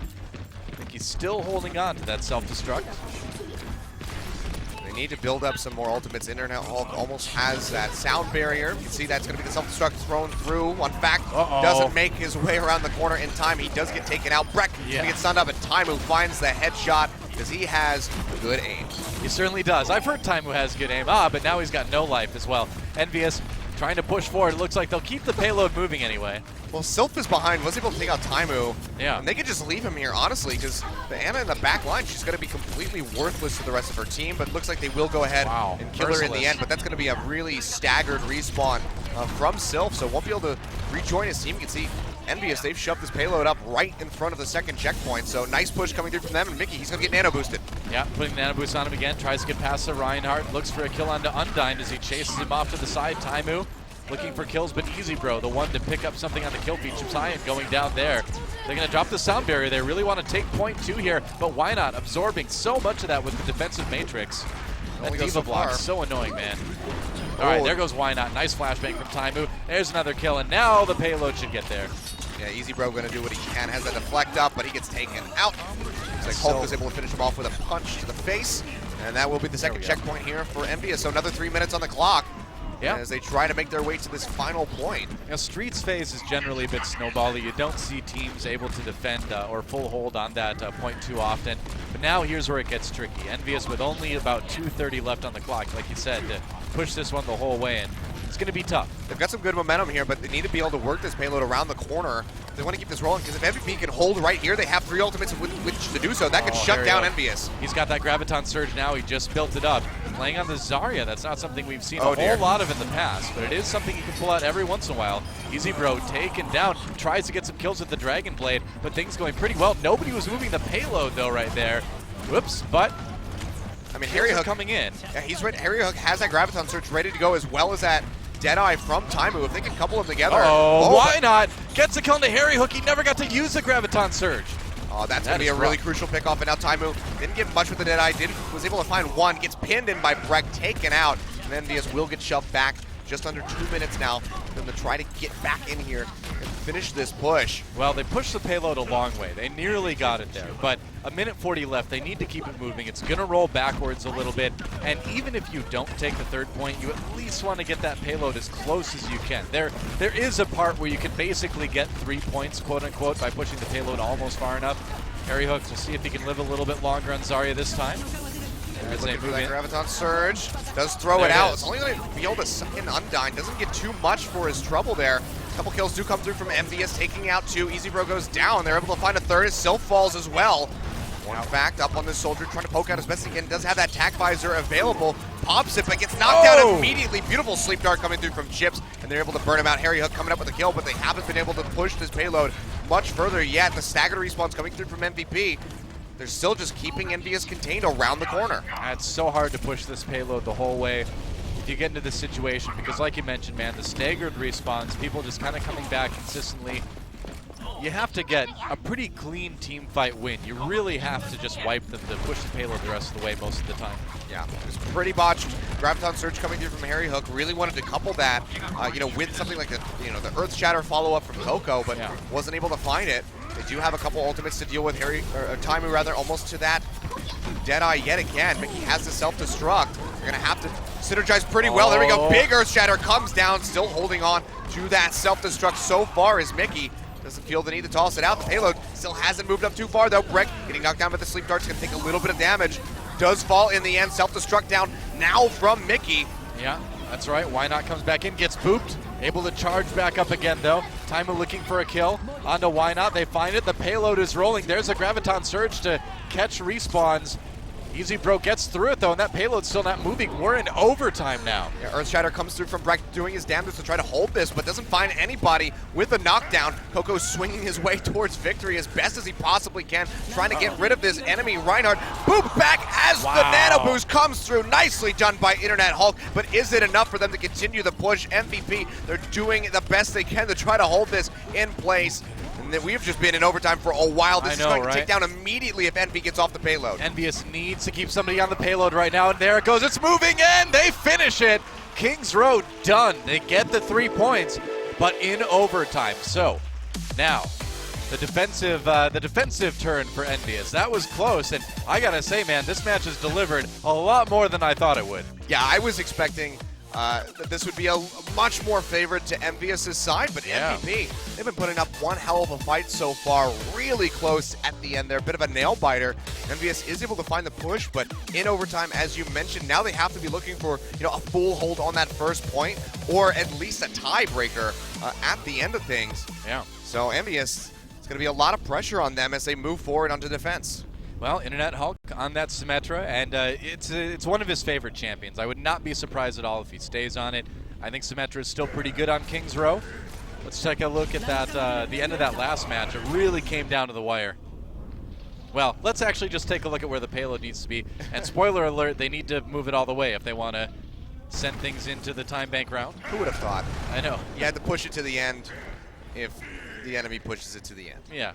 I think he's still holding on to that self-destruct. They need to build up some more ultimates. Internet Hulk almost has that sound barrier. You can see that's going to be the self-destruct thrown through. On fact, doesn't make his way around the corner in time. He does get taken out. Breck gets stunned up, and Taimu finds the headshot because he has good aim. He certainly does. I've heard Taimu has good aim. But now he's got no life as well. EnVyUs trying to push forward. It looks like they'll keep the payload moving anyway. Well, Sylph is behind, was able to take out Taimu. Yeah. And they could just leave him here, honestly, because the Ana in the back line, she's going to be completely worthless to the rest of her team, but it looks like they will go ahead and kill her in the end. But that's going to be a really staggered respawn from Sylph, so won't be able to rejoin his team. You can see EnVyUs, they've shoved this payload up right in front of the second checkpoint, so nice push coming through from them, and Mickey, he's going to get nano boosted. Yeah, putting nano boost on him again, tries to get past the Reinhardt, looks for a kill onto Undyne as he chases him off to the side. Taimu looking for kills, but EasyBro, the one to pick up something on the kill feed. Chipsian going down there. They're going to drop the sound barrier. They really want to take point two here, but why not? Absorbing so much of that with the defensive matrix. That Diva block is so annoying, man. All right, there goes Why Not. Nice flashbang from Taimu. There's another kill, and now the payload should get there. Yeah, EasyBro going to do what he can. Has that deflect up, but he gets taken out. Looks like Hulk was able to finish him off with a punch to the face, and that will be the second checkpoint here for EnVyUs. So another 3 minutes on the clock. Yeah. As they try to make their way to this final point. You know, Streets phase is generally a bit snowbally. You don't see teams able to defend or full hold on that point too often. But now here's where it gets tricky. EnVyUs with only about 2:30 left on the clock, like you said, to push this one the whole way in. It's going to be tough. They've got some good momentum here, but they need to be able to work this payload around the corner. They want to keep this rolling, because if MVP can hold right here, they have 3 ultimates with which to do so. That could shut down EnVyUs. He's got that Graviton Surge now. He just built it up. Playing on the Zarya, that's not something we've seen a whole lot of in the past, but it is something you can pull out every once in a while. EasyBro taken down, tries to get some kills with the Dragon Blade, but things going pretty well. Nobody was moving the payload, though, right there. Whoops, but I mean, Harry Hook coming in. Yeah, he's ready. Harry Hook has that Graviton Surge ready to go, as well as that Deadeye from Taimu. If they can couple them together. Why not? Gets a kill into Harry Hook. He never got to use the Graviton Surge. Oh, that's going to be a really crucial pickoff, and now Taimu didn't get much with the Deadeye, was able to find one, gets pinned in by Breck, taken out, and then EnVyUs will get shoved back. Just under 2 minutes now for them to try to get back in here and finish this push. Well, they pushed the payload a long way. They nearly got it there, but a minute 40 left. They need to keep it moving. It's going to roll backwards a little bit, and even if you don't take the third point, you at least want to get that payload as close as you can. There is a part where you can basically get 3 points, quote-unquote, by pushing the payload almost far enough. Harry Hook, we'll see if he can live a little bit longer on Zarya this time. As they move in. Graviton Surge does throw it out. It's only going to field a second Undyne. Doesn't get too much for his trouble there. A couple kills do come through from EnVyUs, taking out 2. EasyBro goes down. They're able to find a third. Sylph falls as well. In fact, up on this soldier, trying to poke out as best he can. Does have that tack visor available. Pops it, but gets knocked out immediately. Beautiful sleep dart coming through from Chips, and they're able to burn him out. Harry Hook coming up with a kill, but they haven't been able to push this payload much further yet. The staggered respawns coming through from MVP. they're still just keeping EnVyUs contained around the corner. It's so hard to push this payload the whole way if you get into this situation, because like you mentioned, man, the staggered respawns, people just kind of coming back consistently. You have to get a pretty clean team fight win. You really have to just wipe them to push the payload the rest of the way most of the time. Yeah, it was pretty botched. Graviton Surge coming through from Harry Hook. Really wanted to couple that, with something like the Earth Shatter follow-up from Coco, but wasn't able to find it. They do have a couple ultimates to deal with. Taimu rather, almost to that Deadeye yet again. Mickey has the self-destruct. They're gonna have to synergize pretty well. There we go. Big Earth Shatter comes down, still holding on to that self-destruct so far as Mickey doesn't feel the need to toss it out. The payload still hasn't moved up too far though. Breck getting knocked down by the sleep dart's gonna take a little bit of damage. Does fall in the end. Self-destruct down now from Mickey. Yeah, that's right. Why Not comes back in, gets booped. Able to charge back up again though. Taimu looking for a kill. Onto Why Not. They find it. The payload is rolling. There's a Graviton Surge to catch respawns. EasyBro gets through it though, and that payload's still not moving. We're in overtime now. Yeah, Earth Shatter comes through from Breck doing his damage to try to hold this, but doesn't find anybody with a knockdown. Coco swinging his way towards victory as best as he possibly can, trying to get rid of this enemy. Reinhardt boop back as the nano boost comes through. Nicely done by Internet Hulk, but is it enough for them to continue the push? MVP, they're doing the best they can to try to hold this in place. And we've just been in overtime for a while. This is going to take down immediately if Envy gets off the payload. EnVyUs needs to keep somebody on the payload right now, and there it goes. It's moving in. They finish it. Kings Road done. They get the 3 points, but in overtime. So now the defensive turn for EnVyUs. That was close, and I gotta say, man, this match has delivered a lot more than I thought it would. Yeah, I was expecting that this would be a much more favored to EnVyUs' side, but MVP, they've been putting up one hell of a fight so far, really close at the end there, bit of a nail biter. EnVyUs is able to find the push, but in overtime, as you mentioned, now they have to be looking for a full hold on that first point, or at least a tiebreaker at the end of things. Yeah. So EnVyUs, it's going to be a lot of pressure on them as they move forward onto defense. Well, Internet Hulk on that Symmetra, and it's one of his favorite champions. I would not be surprised at all if he stays on it. I think Symmetra is still pretty good on Kings Row. Let's take a look at that. The end of that last match, it really came down to the wire. Well, let's actually just take a look at where the payload needs to be. And spoiler alert, they need to move it all the way if they want to send things into the time bank round. Who would have thought? I know. You had to push it to the end if the enemy pushes it to the end. Yeah.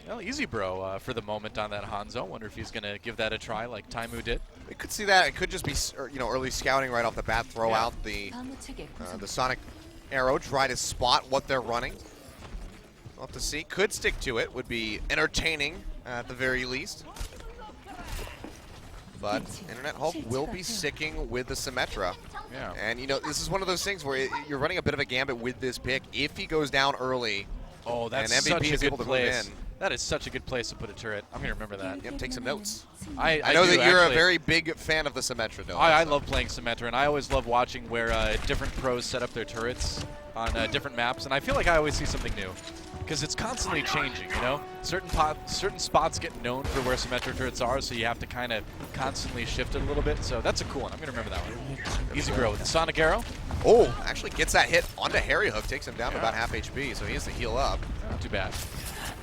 Well, EasyBro for the moment on that Hanzo. Wonder if he's going to give that a try like Taimu did. We could see that. It could just be early scouting right off the bat. Throw out the Sonic Arrow. Try to spot what they're running. We'll have to see. Could stick to it. Would be entertaining at the very least. But Internet Hulk will be sticking with the Symmetra. Yeah. And this is one of those things where you're running a bit of a gambit with this pick. If he goes down early, that's and MVP such a is good able to place. move in. That is such a good place to put a turret. I'm going to remember that. Yep, take some notes. I know do, that you're actually. a very big fan of the Symmetra, though. I love playing Symmetra, and I always love watching where different pros set up their turrets on different maps, and I feel like I always see something new. Because it's constantly changing, Certain spots get known for where Symmetra turrets are, so you have to kind of constantly shift it a little bit. So that's a cool one. I'm going to remember that one. EasyBro with the Sonic Arrow. Oh, actually gets that hit onto Harry Hook, takes him down to about half HP, so he has to heal up. Not too bad.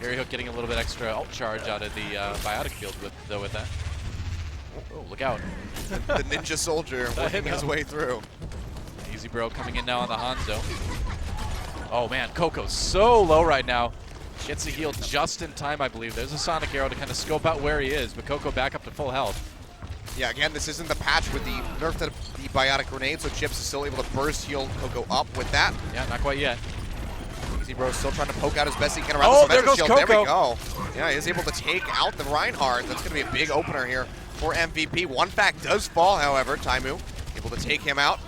Harry Hook getting a little bit extra ult charge out of the biotic field with that. Oh, look out. The Ninja Soldier working his way through. EasyBro coming in now on the Hanzo. Oh man, Coco's so low right now. Gets a heal just in time, I believe. There's a Sonic Arrow to kind of scope out where he is, but Coco back up to full health. Yeah, again, this isn't the patch with the nerf to the biotic grenade, so Chips is still able to burst heal Coco up with that. Yeah, not quite yet. EasyBro still trying to poke out as best he can around the there Symmetra goes shield. Coco. There we go. Yeah, he's able to take out the Reinhardt. That's going to be a big opener here for MVP. One fact does fall, however. Taimu able to take him out.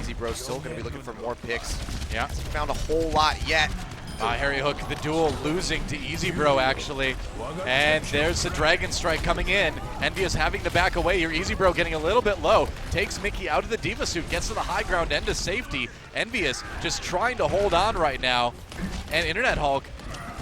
EasyBro still going to be looking for more picks. Yeah. Hasn't found a whole lot yet. Harry Hook, the duel losing to EasyBro actually. And there's the Dragon Strike coming in. EnVyUs having to back away here. EasyBro getting a little bit low. Takes Mickey out of the Diva suit, gets to the high ground end to safety. EnVyUs just trying to hold on right now. And Internet Hulk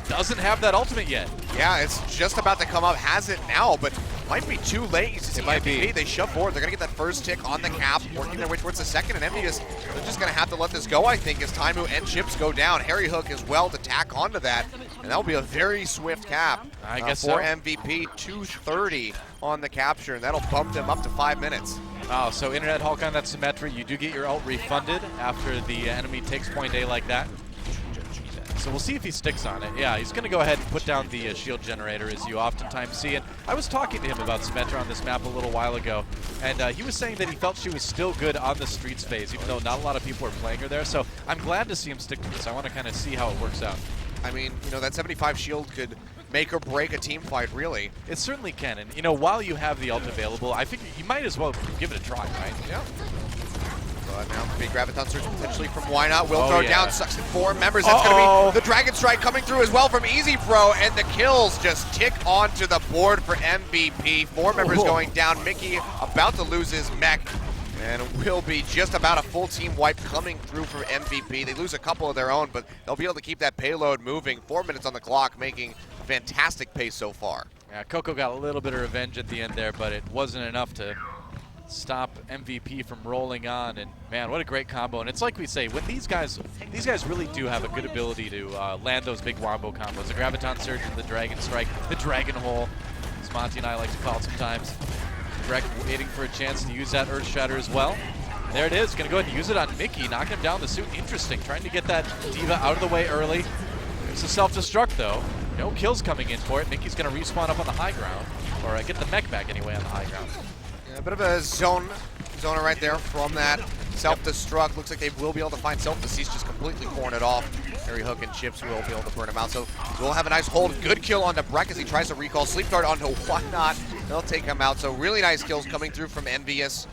doesn't have that ultimate yet. Yeah, it's just about to come up. Has it now, but might be too late. It might be. They shove forward. They're going to get that first tick on the cap, working their way towards the second, and EnVyUs, they're just going to have to let this go, I think, as Taimu and Chips go down. Harry Hook as well to tack onto that. And that will be a very swift cap I guess for so. MVP. 2:30 on the capture, and that'll bump them up to 5 minutes. Oh, so Internet Hulk on that Symmetra, you do get your ult refunded after the enemy takes point A like that. So we'll see if he sticks on it. Yeah, he's going to go ahead and put down the shield generator, as you oftentimes see. And I was talking to him about Symmetra on this map a little while ago, and he was saying that he felt she was still good on the streets phase, even though not a lot of people are playing her there. So I'm glad to see him stick to this. I want to kind of see how it works out. I mean, you know, that 75 shield could make or break a team fight, really. It certainly can. And, you know, while you have the ult available, I think you might as well give it a try, right? Yeah. But now big Graviton Surge potentially from Why Not. Will throw down, sucks in 4 members. That's going to be the Dragon Strike coming through as well from EasyPro, and the kills just tick onto the board for MVP. 4 members going down. Mickey about to lose his mech, and will be just about a full team wipe coming through for MVP. They lose a couple of their own, but they'll be able to keep that payload moving. 4 minutes on the clock, making fantastic pace so far. Yeah, Coco got a little bit of revenge at the end there, but it wasn't enough to stop MVP from rolling on. And man, what a great combo. And it's like we say, when these guys really do have a good ability to land those big wombo combos. The Graviton Surge and the Dragon Strike, the Dragon Hole, as Monty and I like to call it sometimes. Drek waiting for a chance to use that Earth Shatter as well. There it is, gonna go ahead and use it on Mickey, knocking him down the suit. Interesting, trying to get that Diva out of the way early. It's a self-destruct though. No kills coming in for it. Mickey's gonna respawn up on the high ground, or get the mech back anyway on the high ground. Yeah, a bit of a zoner right there from that self-destruct. Looks like they will be able to find self-deceased, just completely pouring it off. Harry Hook and Chips will be able to burn him out. So we'll have a nice hold. Good kill onto Breck as he tries to recall Sleep Dart onto Why Not. They'll take him out. So really nice kills coming through from EnVyUs.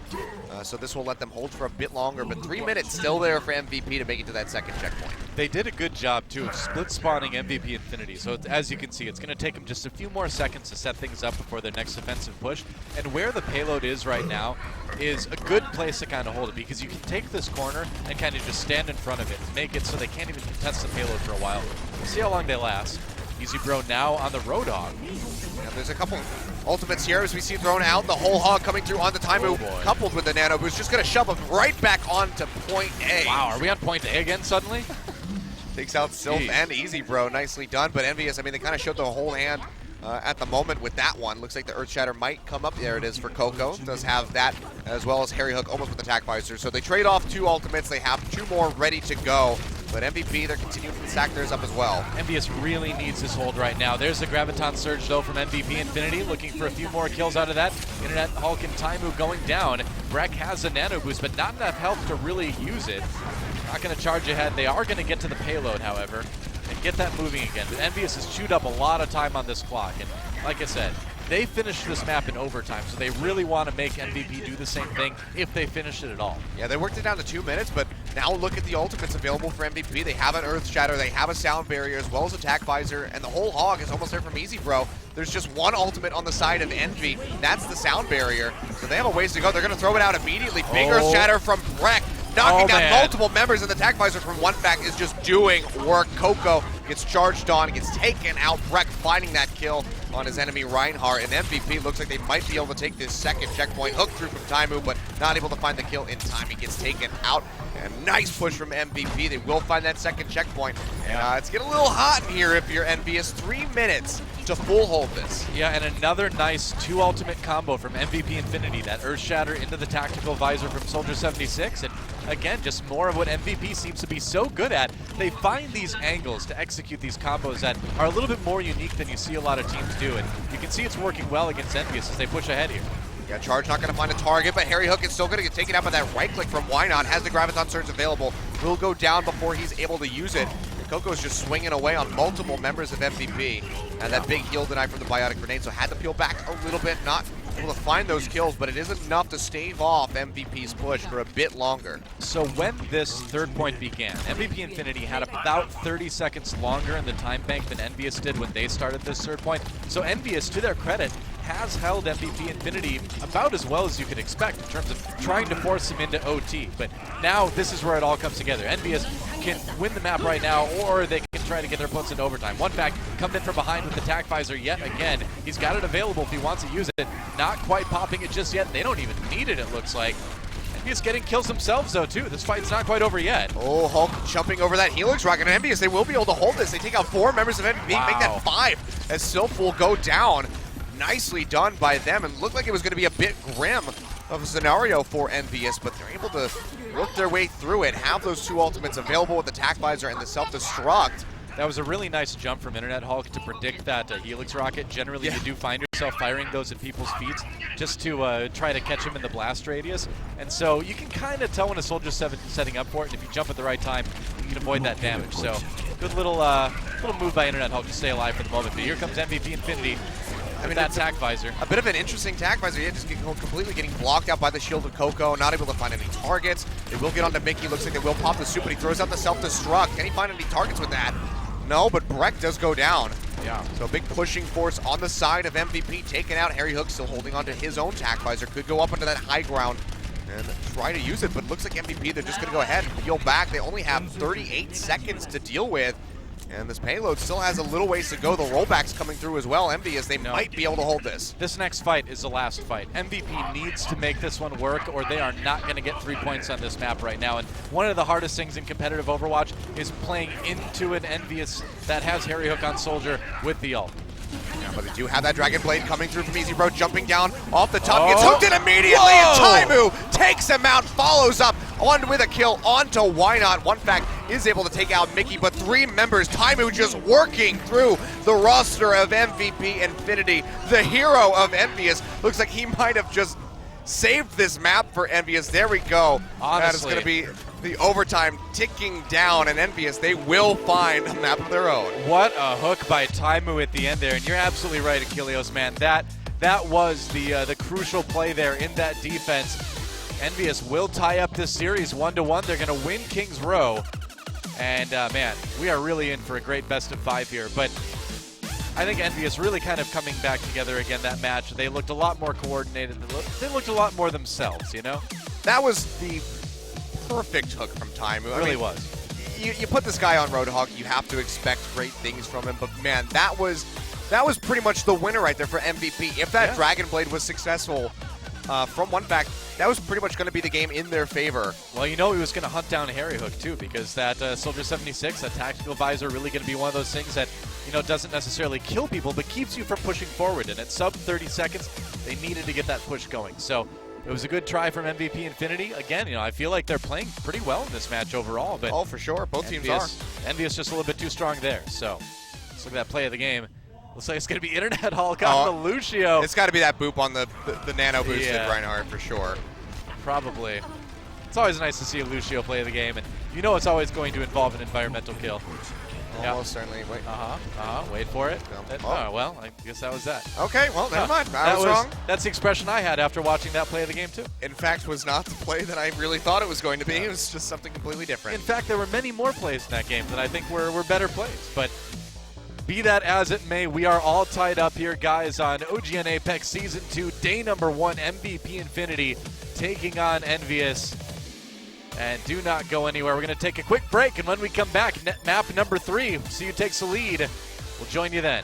So this will let them hold for a bit longer, but 3 minutes still there for MVP to make it to that second checkpoint. They did a good job, too, of split spawning MVP Infinity. So as you can see, it's going to take them just a few more seconds to set things up before their next offensive push. And where the payload is right now is a good place to kind of hold it, because you can take this corner and kind of just stand in front of it and make it so they can't even contest the payload for a while. We'll see how long they last. EasyPro now on the Road Hog. Yeah, there's a couple ultimates here as we see thrown out. The whole hog coming through onto Taimu, coupled with the Nano Boost, just going to shove him right back onto point A. Wow, are we on point A again suddenly? Takes out Sylph and EasyPro. Nicely done, but EnVyUs, I mean, they kind of showed the whole hand at the moment with that one. Looks like the Earth Shatter might come up. There it is for Coco. Does have that, as well as Harry Hook almost with attack visor. So they trade off 2 ultimates. They have 2 more ready to go. But MVP, they're continuing to stack theirs up as well. EnVyUs really needs this hold right now. There's the Graviton Surge, though, from MVP Infinity, looking for a few more kills out of that. Internet Hulk and Taimu going down. Breck has a Nano Boost, but not enough health to really use it. Not going to charge ahead. They are going to get to the payload, however, and get that moving again. But EnVyUs has chewed up a lot of time on this clock. And like I said, they finished this map in overtime, so they really want to make MVP do the same thing if they finish it at all. Yeah, they worked it down to 2 minutes, but now look at the ultimates available for MVP. They have an Earth Shatter, they have a Sound Barrier, as well as Attack Visor, and the whole hog is almost there from EasyPro. There's just one ultimate on the side of Envy. That's the Sound Barrier, so they have a ways to go. They're going to throw it out immediately. Big Earth Shatter from Breck, knocking down multiple members, and the Attack Visor from One Back is just doing work. Coco gets charged on, gets taken out. Breck finding that kill on his enemy Reinhardt, and MVP looks like they might be able to take this second checkpoint. Hook through from Taimu, but not able to find the kill in time. He gets taken out, and nice push from MVP. They will find that second checkpoint. And it's getting a little hot in here if you're EnVyUs. 3 minutes to full hold this. Yeah, and another nice 2 ultimate combo from MVP Infinity. That Earth Shatter into the Tactical Visor from Soldier 76, and again, just more of what MVP seems to be so good at. They find these angles to execute these combos that are a little bit more unique than you see a lot of teams do, and you can see it's working well against EnVyUs as they push ahead here. Yeah, Charge not going to find a target, but Harry Hook is still going to get taken out by that right click from Why Not. Has the Graviton Surge available. Will go down before he's able to use it. And Coco's just swinging away on multiple members of MVP. And that big heal deny from the Biotic Grenade, so had to peel back a little bit. Not able to find those kills, but it isn't enough to stave off MVP's push for a bit longer. So when this third point began, MVP Infinity had about 30 seconds longer in the time bank than EnVyUs did when they started this third point. So EnVyUs, to their credit, has held MVP Infinity about as well as you could expect in terms of trying to force them into OT. But now this is where it all comes together. EnVyUs can win the map right now, or they can try to get their opponents into overtime. One back, come in from behind with the Attack Visor yet again. He's got it available if he wants to use it. Not quite popping it just yet. They don't even need it, it looks like. EnVyUs getting kills themselves, though, too. This fight's not quite over yet. Oh, Hulk jumping over that Helix Rocket. And EnVyUs, they will be able to hold this. They take out 4 members of MVP, Wow. make that 5 as Sylph will go down. Nicely done by them, and looked like it was going to be a bit grim of a scenario for EnVyUs, but they're able to work their way through it, have those 2 ultimates available with the Tac Visor and the Self-Destruct. That was a really nice jump from Internet Hulk to predict that Helix Rocket. Generally, you do find yourself firing those at people's feet just to try to catch them in the blast radius. And so you can kind of tell when a soldier's setting up for it, and if you jump at the right time, you can avoid that damage. So good little move by Internet Hulk to stay alive for the moment. But here comes MVP Infinity. I mean, that Tac Visor. A bit of an interesting Tac Visor. Yeah, just completely getting blocked out by the shield of Coco, not able to find any targets. They will get onto Mickey. Looks like they will pop the soup, but he throws out the Self-Destruct. Can he find any targets with that? No, but Breck does go down. Yeah. So big pushing force on the side of MVP, taking out Harry Hook, still holding onto his own Tac Visor. Could go up into that high ground and try to use it, but it looks like MVP, they're just going to go ahead and peel back. They only have 38 seconds to deal with. And this payload still has a little ways to go. The rollback's coming through as well. EnVyUs, they might be able to hold this. This next fight is the last fight. MVP needs to make this one work, or they are not going to get 3 points on this map right now. And one of the hardest things in competitive Overwatch is playing into an EnVyUs that has Harry Hook on Soldier with the ult. Yeah, but they do have that Dragon Blade coming through from Easy Bro, jumping down off the top, gets hooked in immediately, and Taimu takes him out, follows up on with a kill onto Why Not. One Fact is able to take out Mickey, but 3 members, Taimu just working through the roster of MVP Infinity, the hero of EnVyUs. Looks like he might have just saved this map for EnVyUs. There we go. Honestly. That is going to be the overtime ticking down, and EnVyUs, they will find a map of their own. What a hook by Taimu at the end there, and you're absolutely right, Achilleos, man. That was the crucial play there in that defense. EnVyUs will tie up this series 1-1. They're going to win King's Row, and man, we are really in for a great best of 5 here. But I think EnVyUs really kind of coming back together again that match. They looked a lot more coordinated. They looked a lot more themselves, you know? That was the perfect hook from Taimu. It really was. You put this guy on Roadhog, you have to expect great things from him, but man, that was pretty much the winner right there for MVP. If that Dragon Blade was successful from One Fact, that was pretty much going to be the game in their favor. Well, you know he was going to hunt down Harry Hook too, because that Soldier 76, that tactical visor, really going to be one of those things that, you know, doesn't necessarily kill people, but keeps you from pushing forward. And at sub 30 seconds, they needed to get that push going. So it was a good try from MVP Infinity. Again, you know, I feel like they're playing pretty well in this match overall. But oh, for sure. Both teams are. EnVyUs just a little bit too strong there. So let's look at that play of the game. Looks like it's going to be Internet Hulk on the Lucio. It's got to be that boop on the nano boosted Reinhardt for sure. Probably. It's always nice to see a Lucio play the game, and you know it's always going to involve an environmental kill. Almost certainly. Wait. Wait for it. No. Oh, well, I guess that was that. Okay, well, never mind. I was wrong. That's the expression I had after watching that play of the game, too. In fact, was not the play that I really thought it was going to be. It was just something completely different. In fact, there were many more plays in that game that I think were better plays. But be that as it may, we are all tied up here, guys, on OGN Apex Season 2, day number 1, MVP Infinity taking on EnVyUs. And do not go anywhere. We're going to take a quick break, and when we come back, map number 3, see who takes the lead. We'll join you then.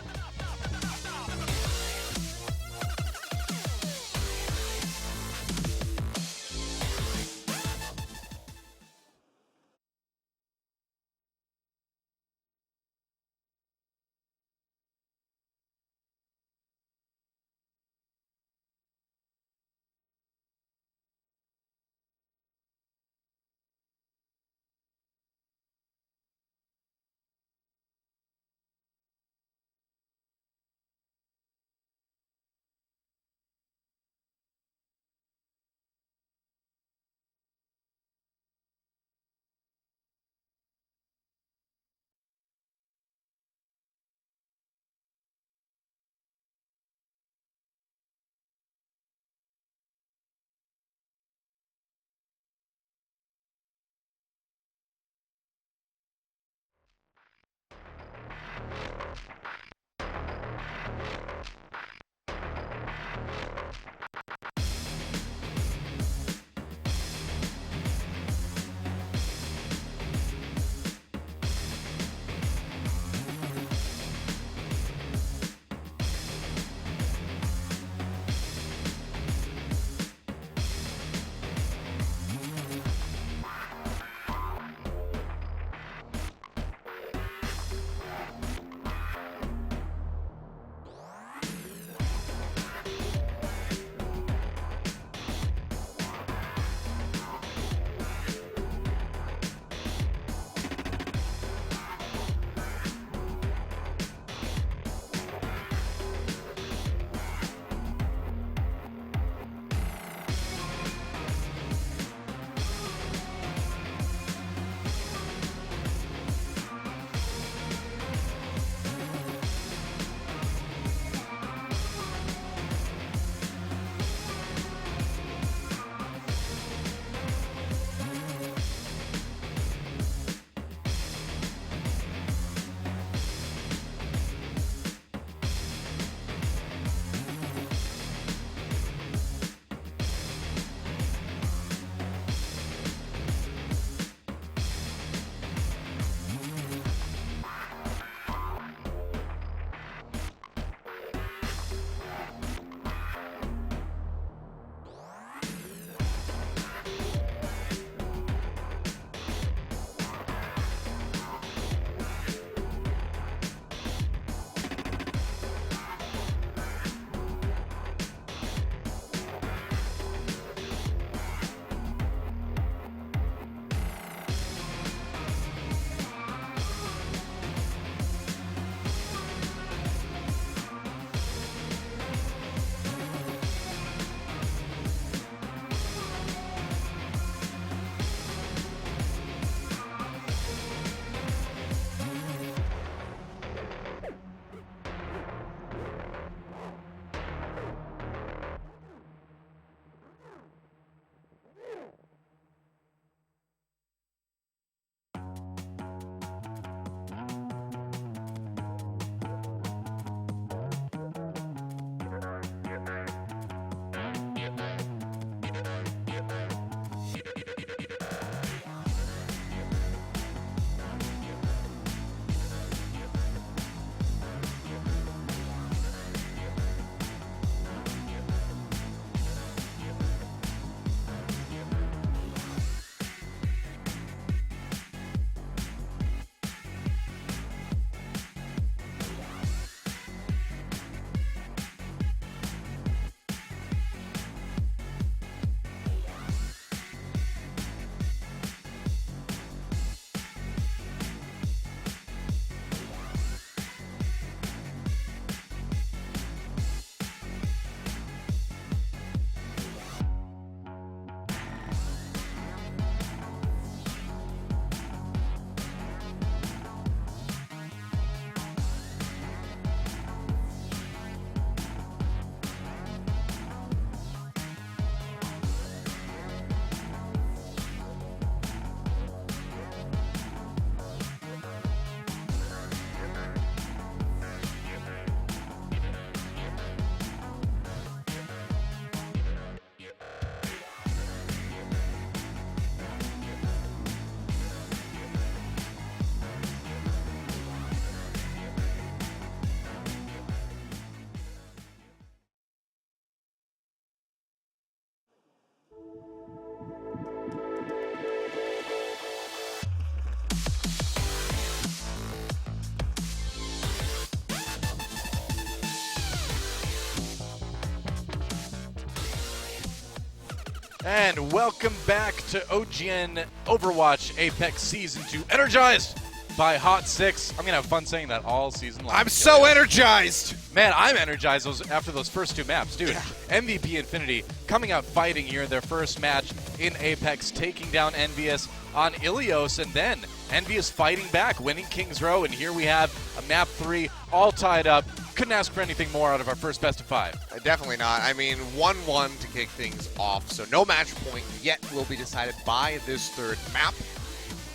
And welcome back to OGN Overwatch Apex Season 2, energized by Hot 6. I'm going to have fun saying that all season long. I'm so energized! Man, I'm energized after those first 2 maps, dude. Yeah. MVP Infinity coming out fighting here in their first match in Apex, taking down EnVyUs on Ilios, and then EnVyUs fighting back, winning King's Row, and here we have a map 3 all tied up. Couldn't ask for anything more out of our first best of 5. Definitely not. I mean, 1-1 to kick things off, so no match point yet will be decided by this third map.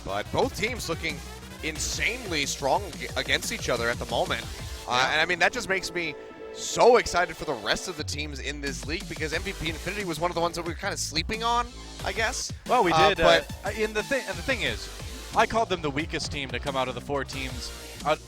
But both teams looking insanely strong against each other at the moment. And I mean, that just makes me so excited for the rest of the teams in this league, because MVP Infinity was one of the ones that we were kind of sleeping on, I guess. Well, we did. But the thing is, I called them the weakest team to come out of the 4 teams.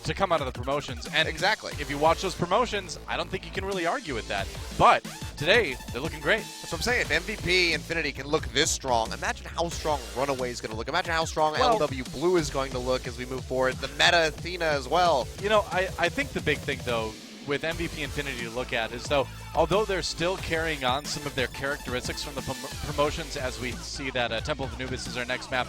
To come out of the promotions. And exactly. If you watch those promotions, I don't think you can really argue with that. But today, they're looking great. That's what I'm saying. If MVP Infinity can look this strong, imagine how strong Runaway is going to look. Imagine how strong LW Blue is going to look as we move forward. The meta Athena as well. You know, I think the big thing, though, with MVP Infinity to look at is, though, although they're still carrying on some of their characteristics from the promotions, as we see that Temple of Anubis is our next map,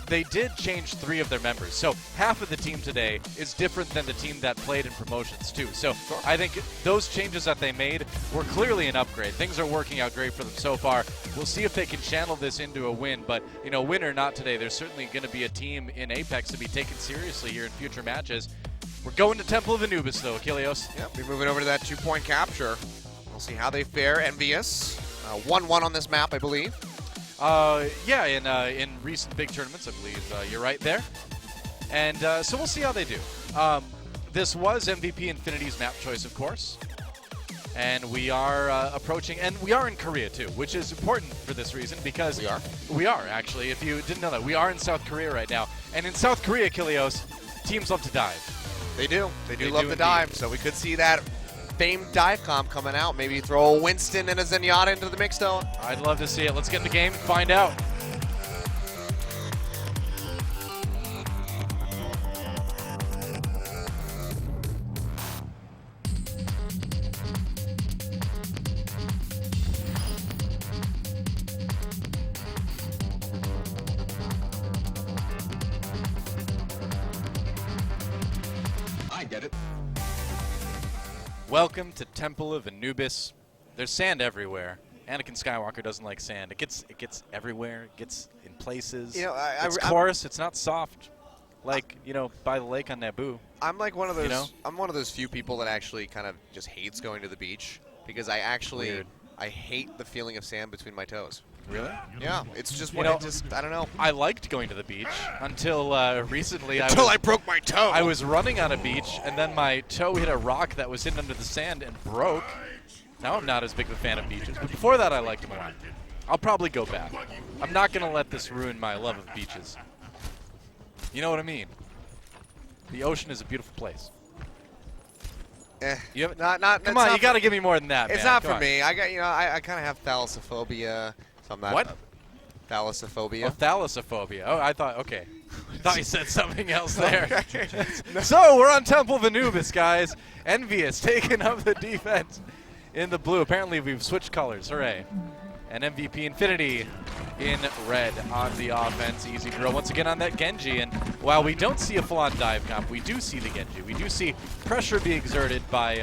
they did change 3 of their members. So half of the team today is different than the team that played in promotions too. So I think those changes that they made were clearly an upgrade. Things are working out great for them so far. We'll see if they can channel this into a win. But, you know, win or not today, there's certainly going to be a team in Apex to be taken seriously here in future matches. We're going to Temple of Anubis, though, Achilleos. Yep, we're moving over to that 2-point capture. We'll see how they fare. EnVyUs, 1-1 on this map, I believe. Yeah, in recent big tournaments, I believe you're right there. And so we'll see how they do. This was MVP Infinity's map choice, of course. And we are approaching, and we are in Korea too, which is important for this reason because we are actually. If you didn't know that, we are in South Korea right now. And in South Korea, Kilios, teams love to dive. They do. They do love to dive. So we could see that famed dive comp coming out. Maybe throw a Winston and a Zenyatta into the mix, though. I'd love to see it. Let's get in the game and find out. I get it. Welcome to Temple of Anubis. There's sand everywhere. Anakin Skywalker doesn't like sand. It gets everywhere. It gets in places. You know, it's coarse. It's not soft, like by the lake on Naboo. I'm like one of those. I'm one of those few people that actually kind of just hates going to the beach because I hate the feeling of sand between my toes. Really? Yeah, it's just I don't know. I liked going to the beach until recently. Until I broke my toe. I was running on a beach, and then my toe hit a rock that was hidden under the sand and broke. Now I'm not as big of a fan of beaches, but before that I liked them a lot. I'll probably go back. I'm not going to let this ruin my love of beaches. You know what I mean? The ocean is a beautiful place. You have, come on, you got to give me more than that, It's man. not for me. I got I kind of have thalassophobia. So I'm not. What? Thalassophobia. Oh, thalassophobia. Oh, I thought, okay. I thought you said something else there. So, we're on Temple of Anubis, guys. EnVyUs taking up the defense in the blue. Apparently, we've switched colors. Hooray. And MVP Infinity in red on the offense. Easy drill once again on that Genji. And while we don't see a full-on dive comp, we do see the Genji. We do see pressure be exerted by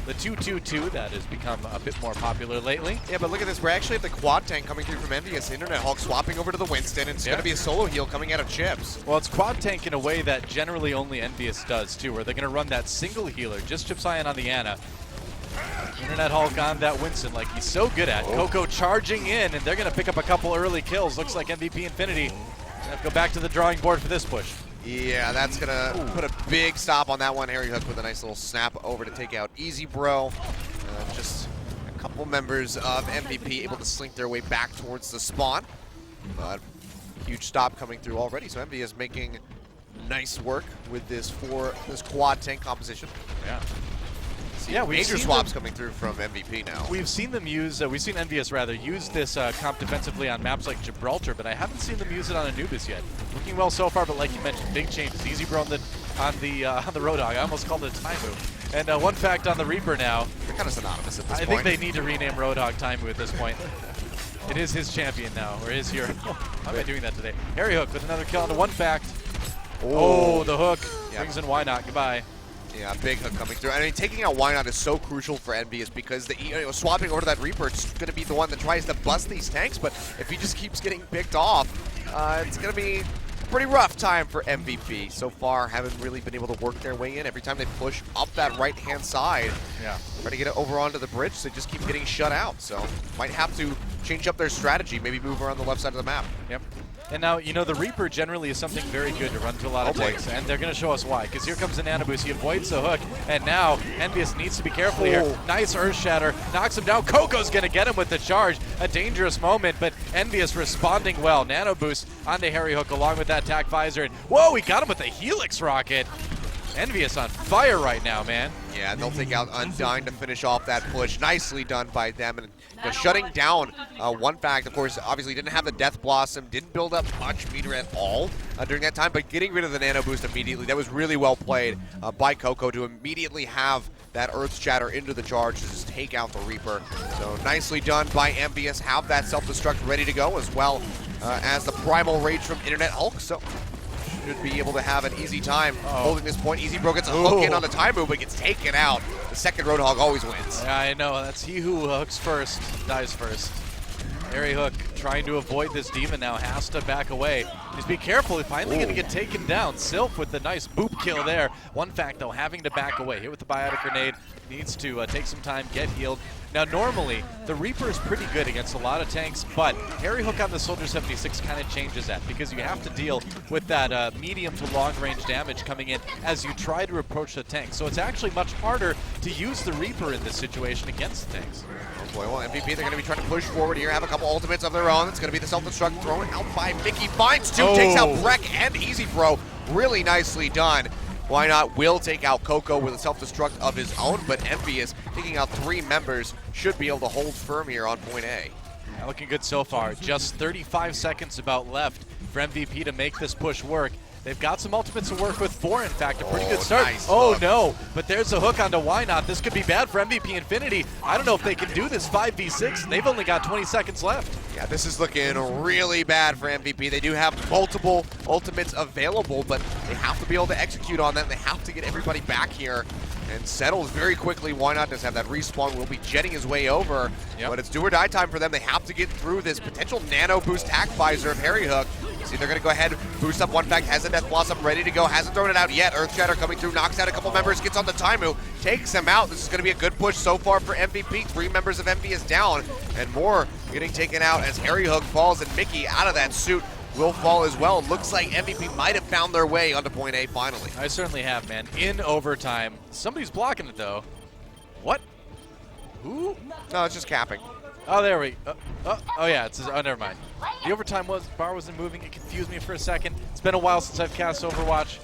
the 2-2-2 that has become a bit more popular lately. Yeah, but look at this. We're actually at the quad tank coming through from EnVyUs. Internet Hulk swapping over to the Winston, and it's going to be a solo heal coming out of Chips. Well, it's quad tank in a way that generally only EnVyUs does, too, where they're going to run that single healer, just Chips Ion on the Ana. Internet Hulk on that Winston like he's so good at. Coco charging in, and they're going to pick up a couple early kills. Looks like MVP Infinity have to go back to the drawing board for this push. Yeah, that's going to put a big stop on that one. Harry Hook with a nice little snap over to take out Easy Bro. Just a couple members of MVP able to slink their way back towards the spawn. But huge stop coming through already. So MVP is making nice work with this quad tank composition. Yeah. Yeah, we've major seen swaps them- coming through from MVP now. We've seen them use, we've seen EnVyUs rather, use this comp defensively on maps like Gibraltar, but I haven't seen them use it on Anubis yet. Looking well so far, but like you mentioned, big changes. Easy Bro on the Roadhog. I almost called it a Taimu. And one fact on the Reaper now. They're kind of synonymous at this I point. think they need to rename Roadhog Taimu at this point. It is his champion now, or his hero. How am I doing that today? Harry Hook with another kill onto one fact. Oh, the hook. Yeah. Brings in Why Not. Goodbye. Yeah, big hook coming through. I mean, taking out Why Not is so crucial for EnVyUs because swapping over to that Reaper, it's going to be the one that tries to bust these tanks, but if he just keeps getting picked off, it's going to be a pretty rough time for MVP. So far, haven't really been able to work their way in. Every time they push up that right-hand side, try to get it over onto the bridge, they just keep getting shut out. So might have to change up their strategy, maybe move around the left side of the map. Yep. And now, you know, the Reaper generally is something very good to run to a lot of tanks, and they're going to show us why. Because here comes the Nano Boost. He avoids the hook, and now EnVyUs needs to be careful here. Nice Earth Shatter. Knocks him down. Coco's going to get him with the charge. A dangerous moment, but EnVyUs responding well. Nano Boost onto Harry Hook along with that tack visor. And whoa, he got him with a Helix Rocket. EnVyUs on fire right now, man. Yeah, they'll take out Undyne to finish off that push. Nicely done by them. And shutting down one fact, of course, obviously didn't have the Death Blossom, didn't build up much meter at all during that time, but getting rid of the Nano Boost immediately, that was really well played by Coco to immediately have that Earth Shatter into the charge to just take out the Reaper. So nicely done by EnVyUs. Have that self-destruct ready to go, as well as the Primal Rage from Internet Hulk. So should be able to have an easy time holding this point. Easy Bro gets a hook in on the Taimu, but gets taken out. The second Roadhog always wins. Yeah, I know. That's he who hooks first, dies first. Harry Hook trying to avoid this demon now, has to back away. Just be careful, he's finally going to get taken down. Sylph with the nice boop kill there. One fact though, having to back away. Hit with the biotic grenade, needs to take some time, get healed. Now normally, the Reaper is pretty good against a lot of tanks, but Harry Hook on the Soldier 76 kind of changes that because you have to deal with that medium to long range damage coming in as you try to approach the tank. So it's actually much harder to use the Reaper in this situation against the tanks. Oh boy, well, MVP, they're going to be trying to push forward here, have a couple ultimates of their own. It's going to be the self-destruct thrown out by Mickey. Finds two, takes out Breck and Easy Bro. Really nicely done. Why Not will take out Coco with a self-destruct of his own, but EnVyUs taking out 3 members should be able to hold firm here on point A. Yeah, looking good so far. Just 35 seconds about left for MVP to make this push work. They've got some ultimates to work with 4, in fact, a pretty good start. Nice oh hook. no, but there's a hook onto Why Not. This could be bad for MVP Infinity. I don't know if they can do this 5v6, and they've only got 20 seconds left. Yeah, this is looking really bad for MVP. They do have multiple ultimates available, but they have to be able to execute on them. They have to get everybody back here and settled very quickly. Why Not does have that respawn, will be jetting his way over, but it's do or die time for them. They have to get through this potential Nano Boost tack visor of Harry Hook. See, they're going to go ahead, boost up one fact, has the Death Blossom ready to go, hasn't thrown it out yet. Earth Shatter coming through, knocks out a couple members, gets on the Taimu, takes him out. This is going to be a good push so far for MVP. 3 members of EnVyUs down, and more getting taken out as Harry Hook falls, and Mickey out of that suit will fall as well. Looks like MVP might have found their way onto point A finally. I certainly have, man. In overtime. Somebody's blocking it, though. What? Who? No, it's just capping. Oh, there we oh, yeah, it's oh, never mind. The overtime bar wasn't moving. It confused me for a second. It's been a while since I've cast Overwatch.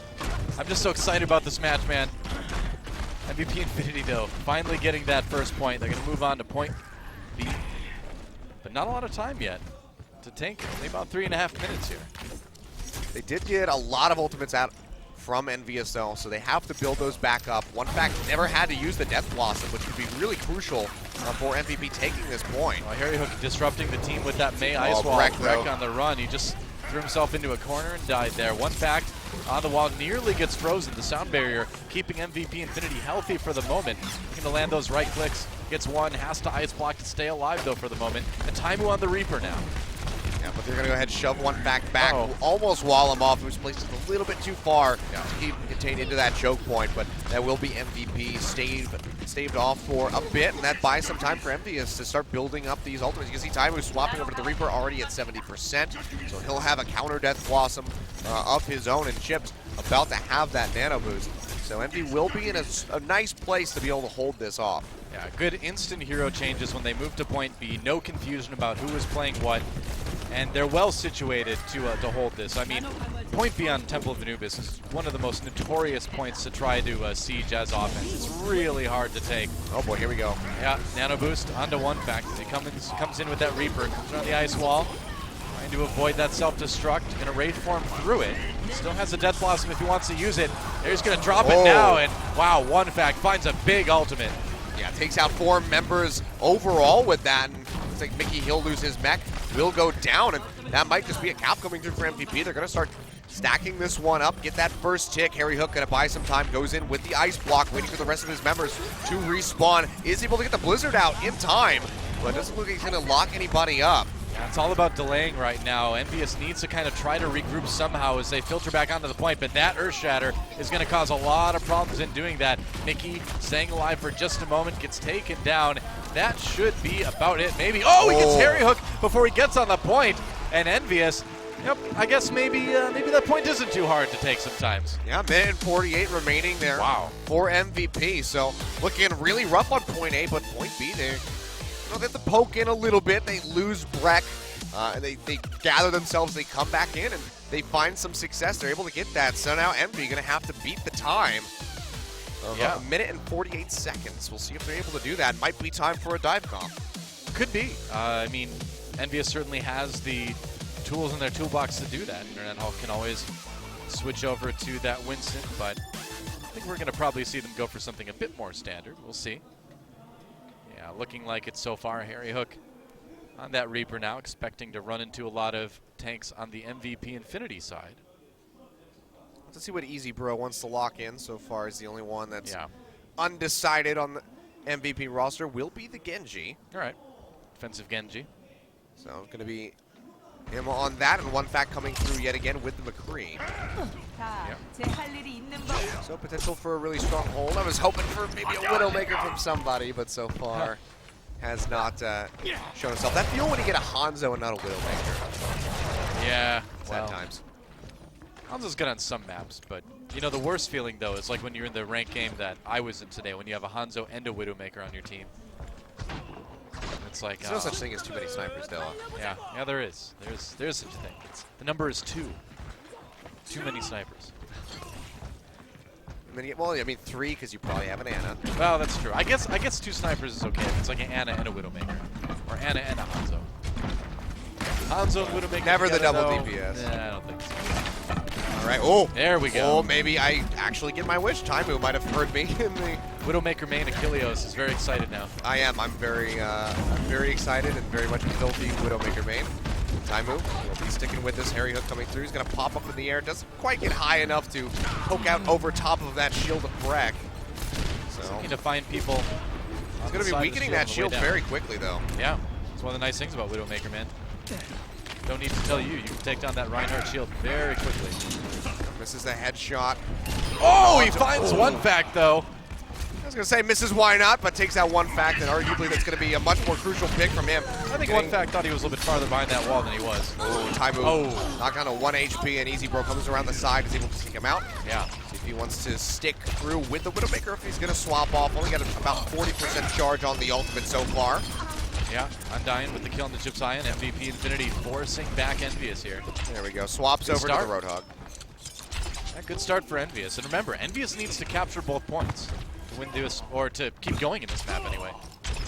I'm just so excited about this match, man. MVP Infinity, though, finally getting that first point. They're going to move on to point B. But not a lot of time yet to tank. Only about 3.5 minutes here. They did get a lot of ultimates out from EnVyUs though, so they have to build those back up. One fact, never had to use the Death Blossom, which would be really crucial for MVP taking this point. Well, Harry Hook disrupting the team with that May Ice Wall. Breck on the run. He just threw himself into a corner and died there. One fact, on the wall, nearly gets frozen. The sound barrier keeping MVP Infinity healthy for the moment. Looking to land those right clicks. Gets one, has to ice block to stay alive though for the moment. And Taimu on the Reaper now. Yeah, but they're going to go ahead and shove one back, almost wall him off. He was placed a little bit too far to keep contained into that choke point, but that will be MVP staved off for a bit, and that buys some time for EnVyUs to start building up these ultimates. You can see Taimu swapping over to the Reaper already at 70%, so he'll have a counter Death Blossom of his own, and Chips about to have that Nano Boost. So MV will be in a nice place to be able to hold this off. Yeah, good instant hero changes when they move to point B. No confusion about who is playing what. and they're well situated to hold this. I mean, point B on Temple of Anubis is one of the most notorious points to try to siege as offense. It's really hard to take. Oh boy, here we go. Yeah, nano boost onto one fact. He comes in with that Reaper, comes around the ice wall, trying to avoid that self-destruct. Gonna Wraith form through it. Still has the Death Blossom if he wants to use it. He's gonna drop it now, and wow, one fact finds a big ultimate. Yeah, takes out 4 members overall with that, and looks like Mickey, he'll lose his mech, will go down, and that might just be a cap coming through for MVP. They're gonna start stacking this one up, get that first tick. Harry Hook gonna buy some time, goes in with the ice block, waiting for the rest of his members to respawn. Is able to get the Blizzard out in time, but it doesn't look like he's gonna lock anybody up. Yeah, it's all about delaying right now. EnVyUs needs to kind of try to regroup somehow as they filter back onto the point, but that Earth Shatter is going to cause a lot of problems in doing that. Mickey staying alive for just a moment, gets taken down. That should be about it, maybe. Oh, he gets Harry Hook before he gets on the point, and EnVyUs, yep, I guess maybe that point isn't too hard to take sometimes. Yeah, minute and 48 remaining there for MVP, so looking really rough on point A, but point B there. They have to poke in a little bit. They lose Breck, and they gather themselves. They come back in, and they find some success. They're able to get that. So now Envy going to have to beat the time of a minute and 48 seconds. We'll see if they're able to do that. Might be time for a dive comp. Could be. I mean, EnVyUs certainly has the tools in their toolbox to do that. Internet Hulk can always switch over to that Winston, but I think we're going to probably see them go for something a bit more standard. We'll see. Yeah, looking like it so far. Harry Hook on that Reaper now, expecting to run into a lot of tanks on the MVP Infinity side. Let's see what Easy Bro wants to lock in. So far is the only one that's undecided on the MVP roster. Will be the Genji. All right, defensive Genji. So going to be him on that, and one fact coming through yet again with the McCree. So potential for a really strong hold. I was hoping for maybe a Widowmaker from somebody, but so far has not shown himself. That feel when you get a Hanzo and not a Widowmaker. Yeah, Sad times. Hanzo's good on some maps, but you know the worst feeling though is like when you're in the ranked game that I was in today, when you have a Hanzo and a Widowmaker on your team. It's like there's no such thing as too many snipers, Della. Yeah, there is. There's such a thing. The number is 2. Too many snipers. Well, I mean 3 because you probably have an Ana. Well, that's true. I guess 2 snipers is okay if it's like an Ana and a Widowmaker, or Ana and a Hanzo. Hanzo and Widowmaker. Never the double though, DPS. Yeah, I don't think so. All right. Oh, there we go. Oh, maybe I actually get my wish. Taimu might have heard me in the Widowmaker main Achilleos is very excited now. I am. I'm very excited and very much a filthy Widowmaker main. Taimu will be sticking with this. Harry Hook coming through. He's going to pop up in the air. Doesn't quite get high enough to poke out over top of that shield of Breck. So looking to find people. He's going to be weakening that shield very quickly, though. Yeah, it's one of the nice things about Widowmaker, man. Don't need to tell you, you can take down that Reinhardt shield very quickly. Misses the headshot. Oh, he finds one fact, though. I was going to say misses why not, but takes out one fact, and arguably that's going to be a much more crucial pick from him. I think one fact thought he was a little bit farther behind that wall than he was. Oh, Taimu knocked down to 1 HP, and Easy Bro comes around the side, is able to take him out. Yeah. If he wants to stick through with the Widowmaker, if he's going to swap off, only got about 40% charge on the ultimate so far. Yeah, Undying with the kill on the Chip's Eye, and MVP Infinity forcing back EnVyUs here. There we go. Swaps over to the Roadhog. Yeah, good start for EnVyUs. And remember, EnVyUs needs to capture both points to win this, or to keep going in this map anyway.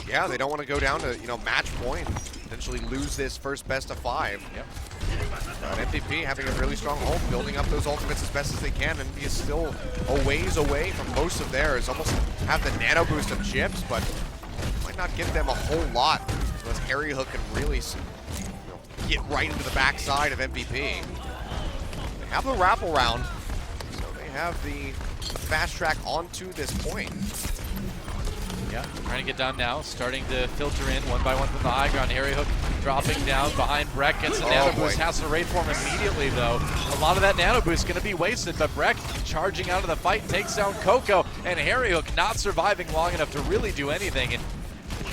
Yeah, they don't want to go down to, match point, potentially lose this first best of 5. Yep. MVP having a really strong hold, building up those ultimates as best as they can, and is still a ways away from most of theirs. Almost have the nano boost of Chips, but might not give them a whole lot unless Harry Hook can really get right into the backside of MVP. They have the wraparound, so they have the fast track onto this point. Yeah, trying to get down now, starting to filter in one by one from the high ground. Harry Hook dropping down behind Breck, gets a nano boost, has to raid form immediately though. A lot of that nano boost going to be wasted, but Breck charging out of the fight, takes down Coco, and Harry Hook not surviving long enough to really do anything. And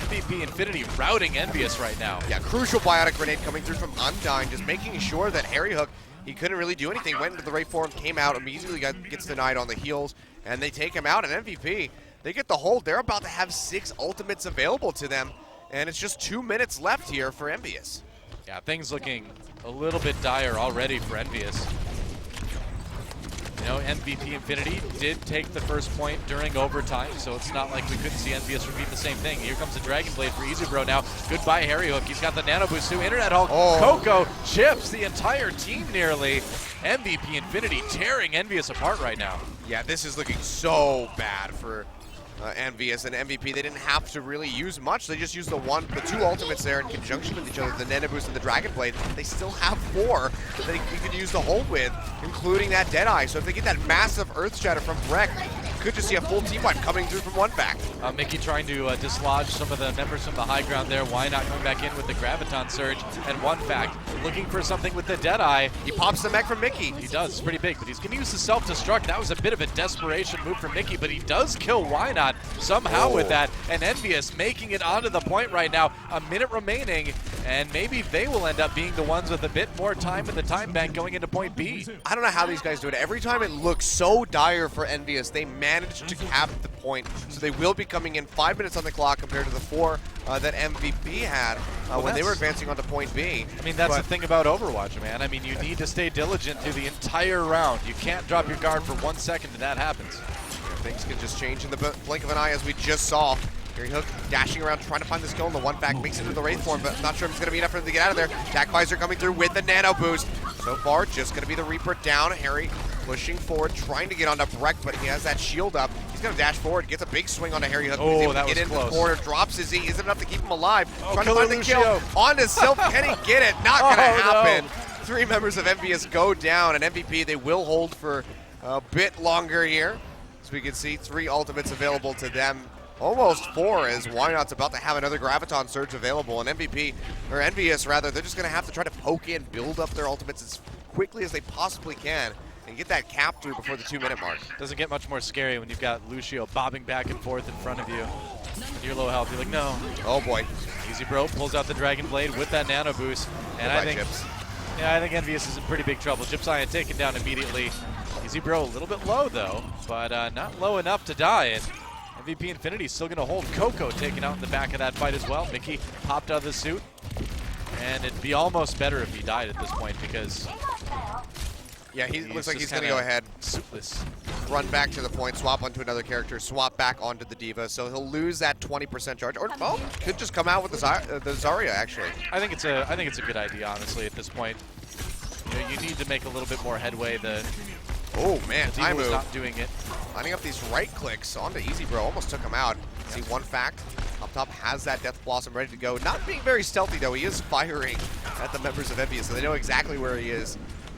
MVP Infinity routing EnVyUs right now. Yeah, crucial biotic grenade coming through from Undying, just making sure that Harry Hook, he couldn't really do anything. Went into the raid form, came out, immediately gets denied on the heals, and they take him out. And MVP, they get the hold. They're about to have 6 ultimates available to them, and it's just 2 minutes left here for EnVyUs. Yeah, things looking a little bit dire already for EnVyUs. You know, MVP Infinity did take the first point during overtime, so it's not like we couldn't see EnVyUs repeat the same thing. Here comes the Dragon Blade for EasyBro now. Goodbye, Harry Hook. He's got the Nano Boost too. Internet Hulk. Coco chips the entire team nearly. MVP Infinity tearing EnVyUs apart right now. Yeah, this is looking so bad for EnVyUs and MVP. They didn't have to really use much. They just used the two ultimates there in conjunction with each other, the Nano Boost and the Dragon Blade. They still have 4 that you could use the hold with, including that Deadeye. So if they get that massive Earth Shatter from Breck, you could just see a full team wipe coming through from one back. Mickey trying to dislodge some of the members from the high ground there. Why not coming back in with the Graviton Surge? And one fact, looking for something with the Deadeye. He pops the mech from Mickey. He does, it's pretty big, but he's going to use the self-destruct. That was a bit of a desperation move from Mickey, but he does kill Why Not somehow with that. And EnVyUs making it onto the point right now. A minute remaining, and maybe they will end up being the ones with a bit more time in the time bank going into point B. I don't know how these guys do it. Every time it looks so dire for EnVyUs, they manage to cap the point. So they will be coming in 5 minutes on the clock compared to the 4 that MVP had when they were advancing onto point B. I mean, that's the thing about Overwatch, man. I mean, you need to stay diligent through the entire round. You can't drop your guard for 1 second and that happens. Things can just change in the blink of an eye, as we just saw. Harry Hook dashing around trying to find this kill, and the one back makes it into the Wraith form, but I'm not sure if it's going to be enough for him to get out of there. Jack Visor coming through with the Nano Boost. So far, just going to be the Reaper down. Harry pushing forward, trying to get onto Breck, but he has that shield up. He's going to dash forward, gets a big swing onto Harry Hook. He's able to get into the corner, drops his E. Isn't enough to keep him alive. Trying to find the kill onto Sylph. Can he get it? Not going to happen. No. 3 members of EnVyUs go down, and MVP, they will hold for a bit longer here. As we can see, 3 ultimates available to them. Almost 4, as Why Not's about to have another Graviton Surge available. And EnVyUs rather, they're just going to have to try to poke in, build up their ultimates as quickly as they possibly can, and get that cap through before the 2-minute mark. Doesn't get much more scary when you've got Lucio bobbing back and forth in front of you. And you're low health, you're like, no. Oh boy. EasyBro pulls out the Dragon Blade with that Nano Boost. And I think EnVyUs is in pretty big trouble. Gypsy taken down immediately. EasyBro a little bit low though, but not low enough to die. And MVP Infinity still going to hold. Coco taken out in the back of that fight as well. Mickey popped out of the suit. And it'd be almost better if he died at this point because... Yeah, he looks like he's going to go ahead. Suitless. Run back to the point, swap onto another character, swap back onto the D.Va. So he'll lose that 20% charge. Or, could just come out with the Zarya, actually. I think it's a good idea, honestly, at this point. You know, you need to make a little bit more headway. Oh man, time move. Not doing it. Lining up these right clicks onto EasyBro, almost took him out. See one fact, up top has that Death Blossom ready to go. Not being very stealthy though, he is firing at the members of EnVyUs, so they know exactly where he is.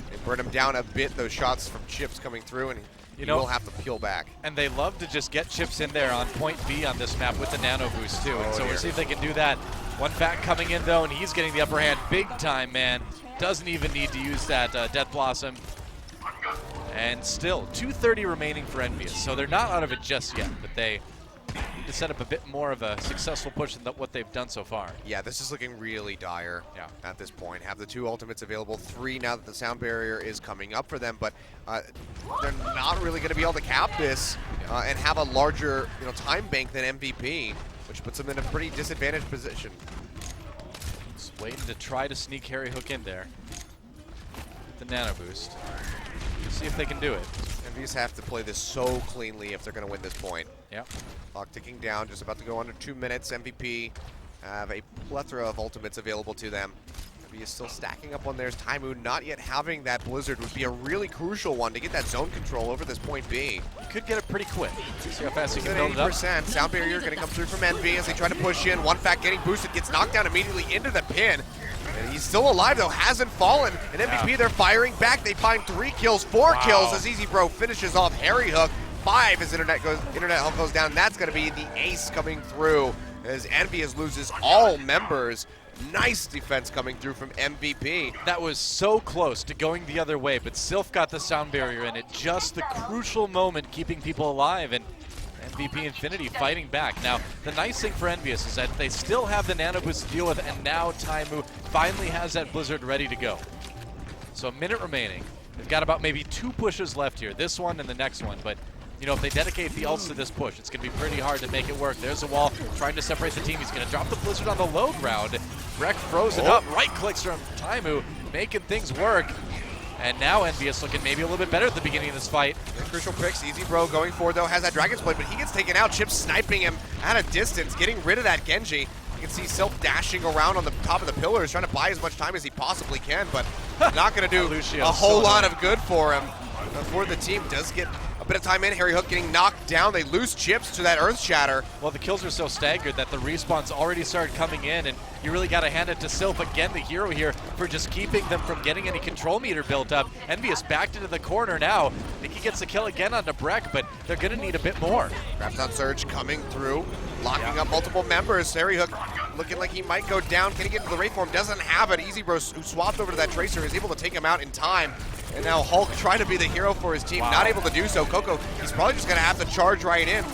They burn him down a bit, those shots from Chips coming through, and he will have to peel back. And they love to just get Chips in there on point B on this map with the Nano Boost too. And so we'll see if they can do that. One fact coming in though, and he's getting the upper hand big time, man. Doesn't even need to use that Death Blossom. And still, 2:30 remaining for EnVyUs, so they're not out of it just yet, but they need to set up a bit more of a successful push than what they've done so far. Yeah, this is looking really dire at this point. Have the 2 ultimates available, 3 now that the sound barrier is coming up for them, but they're not really going to be able to cap this and have a larger time bank than MVP, which puts them in a pretty disadvantaged position. Just waiting to try to sneak Harry Hook in there with the Nano Boost. See if they can do it. EnVyUs have to play this so cleanly if they're going to win this point. Yep. Clock ticking down, just about to go under 2 minutes. MVP have a plethora of ultimates available to them. EnVyUs still stacking up on theirs. Taimu not yet having that Blizzard would be a really crucial one to get that zone control over this point B. You could get it pretty quick. See how fast you can build it up. 80%. Sound barrier going to come through from EnVy as they try to push in. One fact getting boosted, gets knocked down immediately into the pin. And he's still alive though, hasn't fallen. And MVP, they're firing back. They find 3 kills, 4 kills as EasyBro finishes off Harry Hook. 5 as Internet Hulk goes down. That's going to be the ace coming through as EnVyUs loses all members. Nice defense coming through from MVP. That was so close to going the other way, but Sylph got the sound barrier in at just the crucial moment, keeping people alive. And MVP Infinity fighting back. Now, the nice thing for EnVyUs is that they still have the Nano Boost to deal with, and now Taimu finally has that Blizzard ready to go. So a minute remaining. They've got about maybe 2 pushes left here, this one and the next one, but you know, if they dedicate the ults to this push, it's going to be pretty hard to make it work. There's a wall trying to separate the team. He's going to drop the Blizzard on the low ground. Breck frozen up, right clicks from Taimu, making things work. And now EnVyUs looking maybe a little bit better at the beginning of this fight. The crucial picks, Easy Bro going forward though, has that Dragon's Blade, but he gets taken out. Chip sniping him at a distance, getting rid of that Genji. You can see Silph dashing around on the top of the pillars, trying to buy as much time as he possibly can, but not going to do a whole lot of good for him. Before the team does get a bit of time in, Harry Hook getting knocked down. They lose chips to that Earth Shatter. Well, the kills are so staggered that the respawns already started coming in, and you really got to hand it to Silph, again, the hero here, for just keeping them from getting any control meter built up. EnVyUs backed into the corner now. I think he gets the kill again onto Breck, but they're going to need a bit more. Graviton Surge coming through, locking up multiple members. Harry Hook looking like he might go down. Can he get into the Wraith form? Doesn't have it. Easy Bro, who swapped over to that Tracer, is able to take him out in time. And now Hulk trying to be the hero for his team, not able to do so. Coco, he's probably just going to have to charge right in.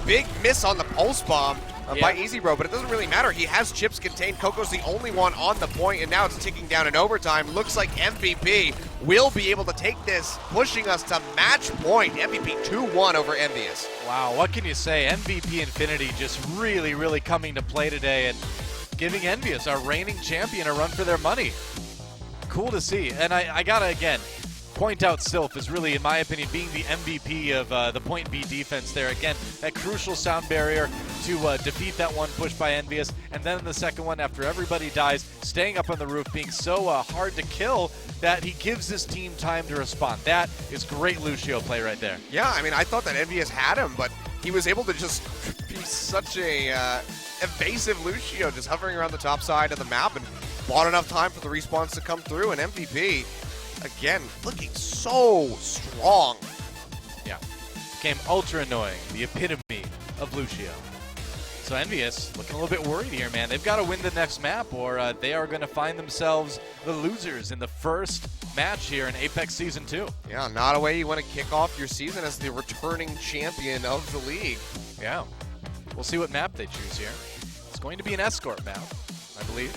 Big miss on the Pulse Bomb by Easy Bro, but it doesn't really matter. He has chips contained. Coco's the only one on the point, and now it's ticking down in overtime. Looks like MVP will be able to take this, pushing us to match point. MVP 2-1 over EnVyUs. Wow, what can you say? MVP Infinity just really, really coming to play today and giving EnVyUs, our reigning champion, a run for their money. Cool to see. And I gotta, again, point out Silph is really, in my opinion, being the MVP of the point B defense there. Again, that crucial sound barrier to defeat that one push by EnVyUs. And then in the second one, after everybody dies, staying up on the roof, being so hard to kill that he gives his team time to respond. That is great Lucio play right there. Yeah, I mean, I thought that EnVyUs had him, but he was able to just be such a evasive Lucio, just hovering around the top side of the map and bought enough time for the respawns to come through. And MVP, again, looking so strong. Yeah, became ultra annoying, the epitome of Lucio. So EnVyUs looking a little bit worried here, man. They've got to win the next map, or they are going to find themselves the losers in the first match here in Apex Season 2. Yeah, not a way you want to kick off your season as the returning champion of the league. Yeah, we'll see what map they choose here. It's going to be an escort map, I believe.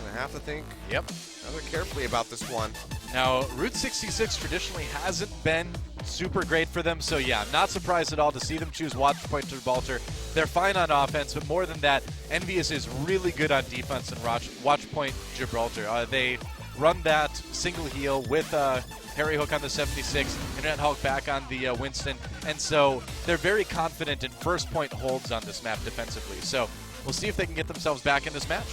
Gonna have to think Yep. rather carefully about this one. Now, Route 66 traditionally hasn't been super great for them, so yeah, not surprised at all to see them choose Watchpoint Gibraltar. They're fine on offense, but more than that, EnVyUs is really good on defense in Watchpoint Gibraltar. They run that single heal with Harry Hook on the 76, Internet Hulk back on the Winston, and so they're very confident in first point holds on this map defensively. So we'll see if they can get themselves back in this match.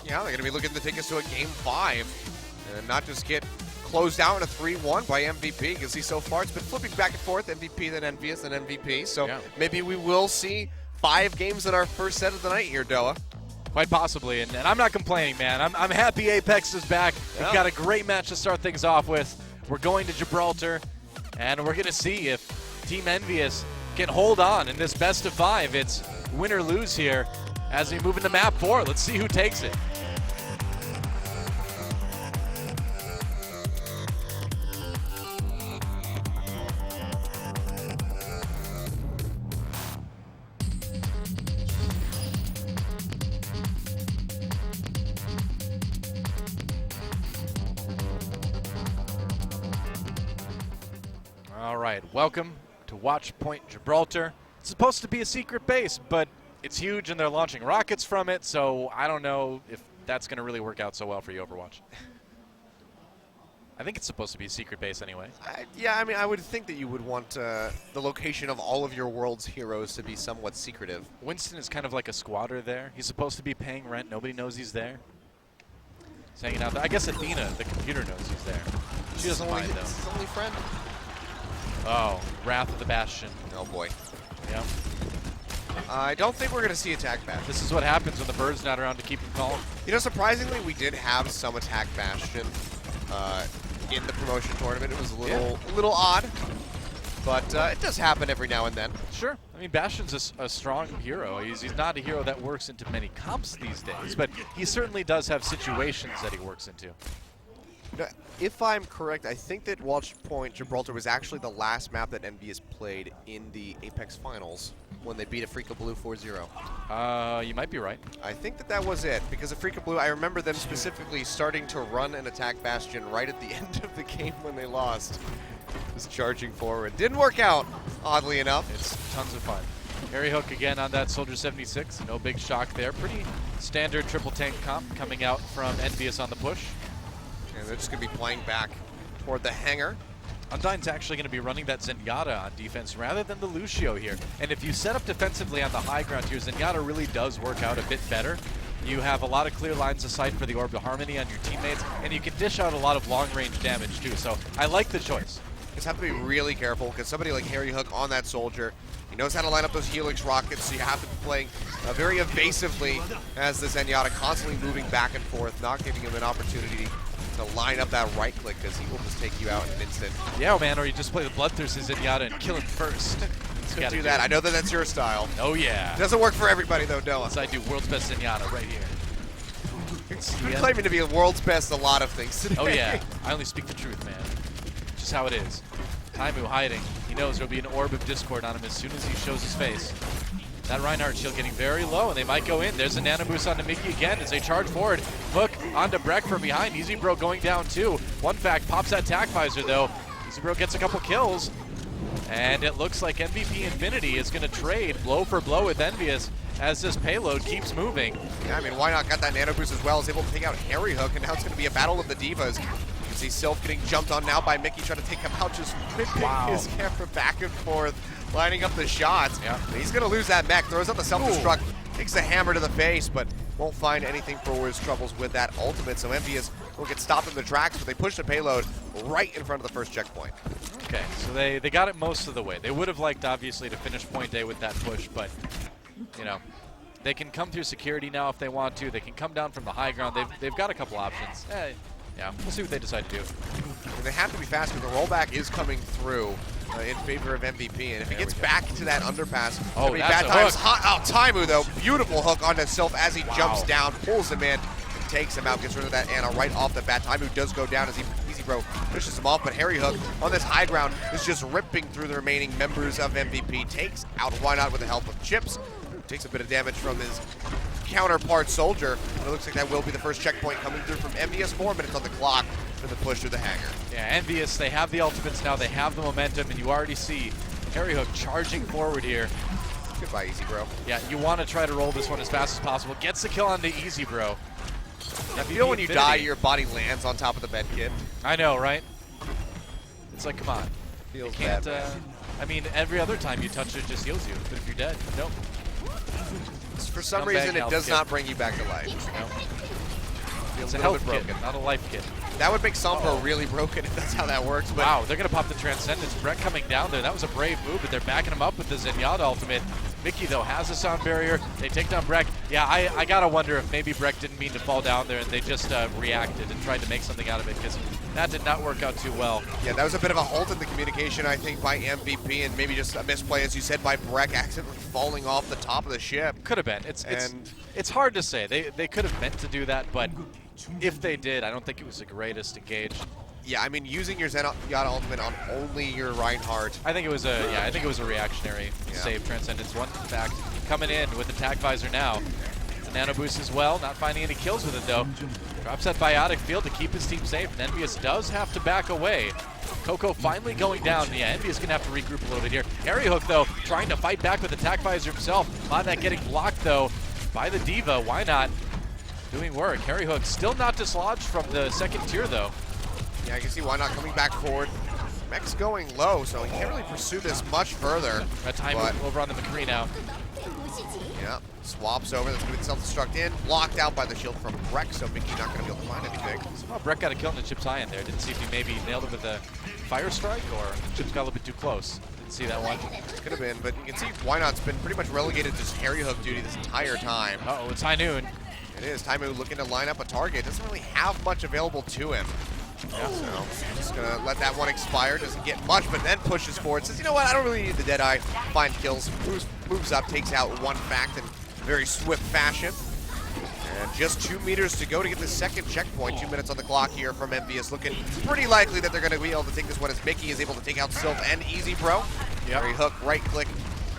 Yeah, they're going to be looking to take us to a Game 5 and not just get closed out in a 3-1 by MVP, because so far it's been flipping back and forth, MVP, then EnVyUs, then MVP. So maybe we will see 5 games in our first set of the night here, Doa. Quite possibly, and I'm not complaining, man. I'm happy Apex is back. We've got a great match to start things off with. We're going to Gibraltar, and we're going to see if Team EnVyUs can hold on in this best of 5. It's win or lose here as we move into map 4. Let's see who takes it. All right, welcome to Watchpoint Gibraltar. It's supposed to be a secret base, but it's huge and they're launching rockets from it, so I don't know if that's going to really work out so well for you, Overwatch. I think it's supposed to be a secret base anyway. Yeah, I mean, I would think that you would want the location of all of your world's heroes to be somewhat secretive. Winston is kind of like a squatter there. He's supposed to be paying rent. Nobody knows he's there. He's hanging out there. I guess Athena, the computer, knows he's there. She doesn't mind, though. It's his only friend. Oh, Wrath of the Bastion. Oh, boy. Yep. I don't think we're going to see Attack Bastion. This is what happens when the bird's not around to keep him calm. You know, surprisingly, we did have some Attack Bastion in the promotion tournament. It was a little odd, but it does happen every now and then. Sure. I mean, Bastion's a strong hero. He's not a hero that works into many comps these days, but he certainly does have situations that he works into. If I'm correct, I think that Watchpoint Gibraltar was actually the last map that EnVyUs played in the Apex Finals when they beat Afrika Blue 4-0. You might be right. I think that was it, because Afrika Blue, I remember them specifically starting to run an Attack Bastion right at the end of the game when they lost. Just charging forward. Didn't work out, oddly enough. It's tons of fun. Harry Hook again on that Soldier 76. No big shock there. Pretty standard triple tank comp coming out from EnVyUs on the push. And they're just going to be playing back toward the hangar. Undyne's actually going to be running that Zenyatta on defense rather than the Lucio here. And if you set up defensively on the high ground here, Zenyatta really does work out a bit better. You have a lot of clear lines of sight for the Orb of Harmony on your teammates, and you can dish out a lot of long-range damage too. So I like the choice. Just have to be really careful because somebody like Harry Hook on that Soldier, he knows how to line up those Helix rockets, so you have to be playing very evasively as the Zenyatta constantly moving back and forth, not giving him an opportunity to line up that right click because he will just take you out in an instant. Yeah, man, or you just play the Bloodthirsty Zenyatta and kill him first. Could do that. I know that that's your style. Oh, yeah. Doesn't work for everybody, though, Noah. Yes, I do. World's best Zenyatta right here. You're claiming to be the world's best at a lot of things today. Oh, yeah. I only speak the truth, man. Just how it is. Taimu hiding. He knows there'll be an orb of discord on him as soon as he shows his face. That Reinhardt shield getting very low, and they might go in. There's a nano boost onto Mickey again as they charge forward. Hook onto Breck from behind. EasyBro going down too. One fact pops that tac visor though. EasyBro gets a couple kills. And it looks like MVP Infinity is going to trade blow for blow with EnVyUs as this payload keeps moving. Yeah, I mean, why not got that nano boost as well? Is able to take out Harry Hook, and now it's going to be a battle of the divas. You can see Sylph getting jumped on now by Mickey, trying to take him out, just whipping his camera back and forth, lining up the shots. Yeah. He's going to lose that mech, throws out the self-destruct, takes the hammer to the face, but won't find anything for his troubles with that ultimate. So EnVyUs will get stopped in the tracks, but they push the payload right in front of the first checkpoint. Okay, so they got it most of the way. They would have liked, obviously, to finish point A with that push, but, you know, they can come through security now if they want to. They can come down from the high ground. They've got a couple options. Yeah, we'll see what they decide to do. And they have to be fast because the rollback is coming through in favor of MVP. And if he gets back to that underpass, oh, that's bad a times. hook. Taimu, though, beautiful hook onto Sylph as he jumps down, pulls him in, and takes him out, gets rid of that Ana right off the bat. Taimu does go down as EasyBro pushes him off, but Harry Hook on this high ground is just ripping through the remaining members of MVP, takes out Why Not with the help of Chips, takes a bit of damage from his counterpart Soldier, but it looks like that will be the first checkpoint coming through from EnVyUs. 4 minutes on the clock for the push through the hangar. Yeah, EnVyUs, they have the ultimates now, they have the momentum, and you already see Harry Hook charging forward here. Goodbye, EasyBro. Yeah, you want to try to roll this one as fast as possible. Gets the kill on the EasyBro. I feel when you die, your body lands on top of the med kit. I know, right? It's like, come on. Feels You can't, bad, man. I mean, every other time you touch it, it just heals you. But if you're dead, nope. For some Scumbag reason, it health does kit. not bring you back to life. Nope. Feels It's a little health bit kit, broken. not a life kit. That would make Sombra really broken if that's how that works. But Wow, they're going to pop the Transcendence. Brett coming down there. That was a brave move, but they're backing him up with the Zenyatta ultimate. Mickey, though, has a sound barrier. They take down Breck. Yeah, I got to wonder if maybe Breck didn't mean to fall down there and they just reacted and tried to make something out of it because that did not work out too well. yeah, that was a bit of a halt in the communication, I think, by MVP, and maybe just a misplay, as you said, by Breck accidentally falling off the top of the ship. Could have been. It's hard to say. They could have meant to do that, but if they did, I don't think it was the greatest engage. Yeah, I mean, using your Zenyatta ultimate on only your Reinhardt. I think it was a reactionary save. Transcendence one fact coming in with the tac visor now. The nano boost as well, not finding any kills with it though. Drops that biotic field to keep his team safe, and EnVyUs does have to back away. Coco finally going down. Yeah, EnVyUs gonna have to regroup a little bit here. Harry Hook though, trying to fight back with the tac visor himself. A lot of that getting blocked though by the Diva. Why not? Doing work. Harry Hook still not dislodged from the second tier though. Yeah, I can see Why Not coming back forward. Mech's going low, so he can't really pursue this much further. That time over on the McCree now. Yeah, swaps over. That's going to be self-destruct in. Blocked out by the shield from Breck, so Mickey not going to be able to find anything. Somehow Breck got a kill on the Chips High in there. Didn't see if he maybe nailed it with a fire strike or Chips got a little bit too close. Didn't see that one. Could have been, but you can see Why Not's been pretty much relegated to just Harry Hook duty this entire time. Uh-oh, it's high noon. It is. Taimu looking to line up a target. Doesn't really have much available to him. Yeah, so just going to let that one expire. Doesn't get much, but then pushes forward. Says, you know what, I don't really need the Deadeye. Find kills. Moves up, takes out one fact in very swift fashion. And just 2 meters to go to get the second checkpoint. 2 minutes on the clock here from EnVyUs. Looking pretty likely that they're going to be able to take this one as Mickey is able to take out Sylph and EasyBro. Yep. Harry Hook, right click,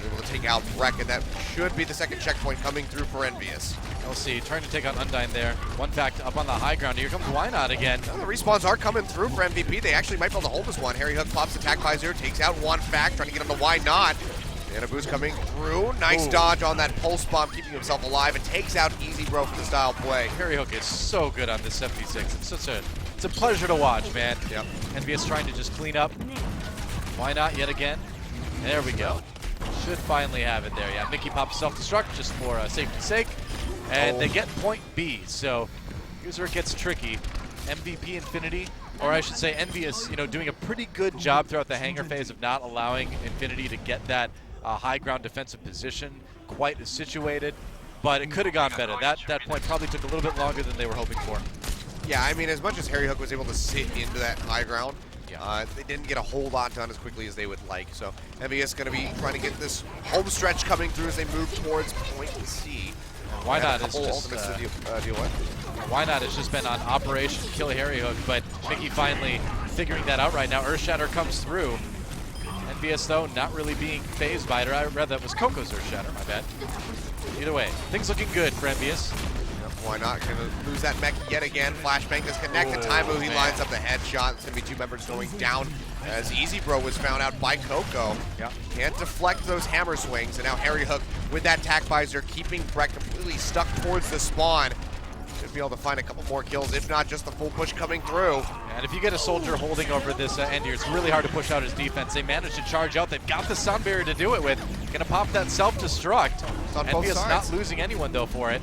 able to take out Breck, and that should be the second checkpoint coming through for EnVyUs. We'll see, trying to take out Undyne there. One fact up on the high ground. Here comes Why Not again. Well, the respawns are coming through for MVP. They actually might be able to hold this one. Harry Hook pops the tac visor, takes out one fact, trying to get him to Why Not. And a boost coming through. Nice dodge on that pulse bomb, keeping himself alive, and takes out Easy Bro for the style play. Harry Hook is so good on this 76. It's a pleasure to watch, man. Yep. EnVyUs trying to just clean up. Why not yet again? There we go. Should finally have it there. Yeah, Mickey pops self-destruct just for safety's sake. And they get point B. So here's where it gets tricky. MVP Infinity, or I should say EnVyUs, doing a pretty good job throughout the hangar phase of not allowing Infinity to get that high ground defensive position quite as situated, but it could have gone better. That point probably took a little bit longer than they were hoping for. Yeah, I mean, as much as Harry Hook was able to sit into that high ground, they didn't get a whole lot done as quickly as they would like. So EnVyUs going to be trying to get this home stretch coming through as they move towards point C. Why not? It's just ultimates to deal with. Why not? It's just been on Operation Kill Harry Hook, but Mickey finally figuring that out right now. Earthshatter comes through. EnVyUs, though, not really being phased by it. Or I read that was Coco's Earthshatter, my bad. Either way, things looking good for EnVyUs. Why not? Going to lose that mech yet again. Flashbang disconnected. Taimu, he lines up the headshot. It's going to be 2 members going down as Easy Bro was found out by Coco. Yeah. Can't deflect those hammer swings. And now Harry Hook with that tack visor keeping Brett completely stuck towards the spawn. Should be able to find a couple more kills, if not just the full push coming through. And if you get a soldier holding over this end here, it's really hard to push out his defense. They managed to charge out. They've got the sound barrier to do it with. Gonna pop that self-destruct. EnVyUs not losing anyone, though, for it.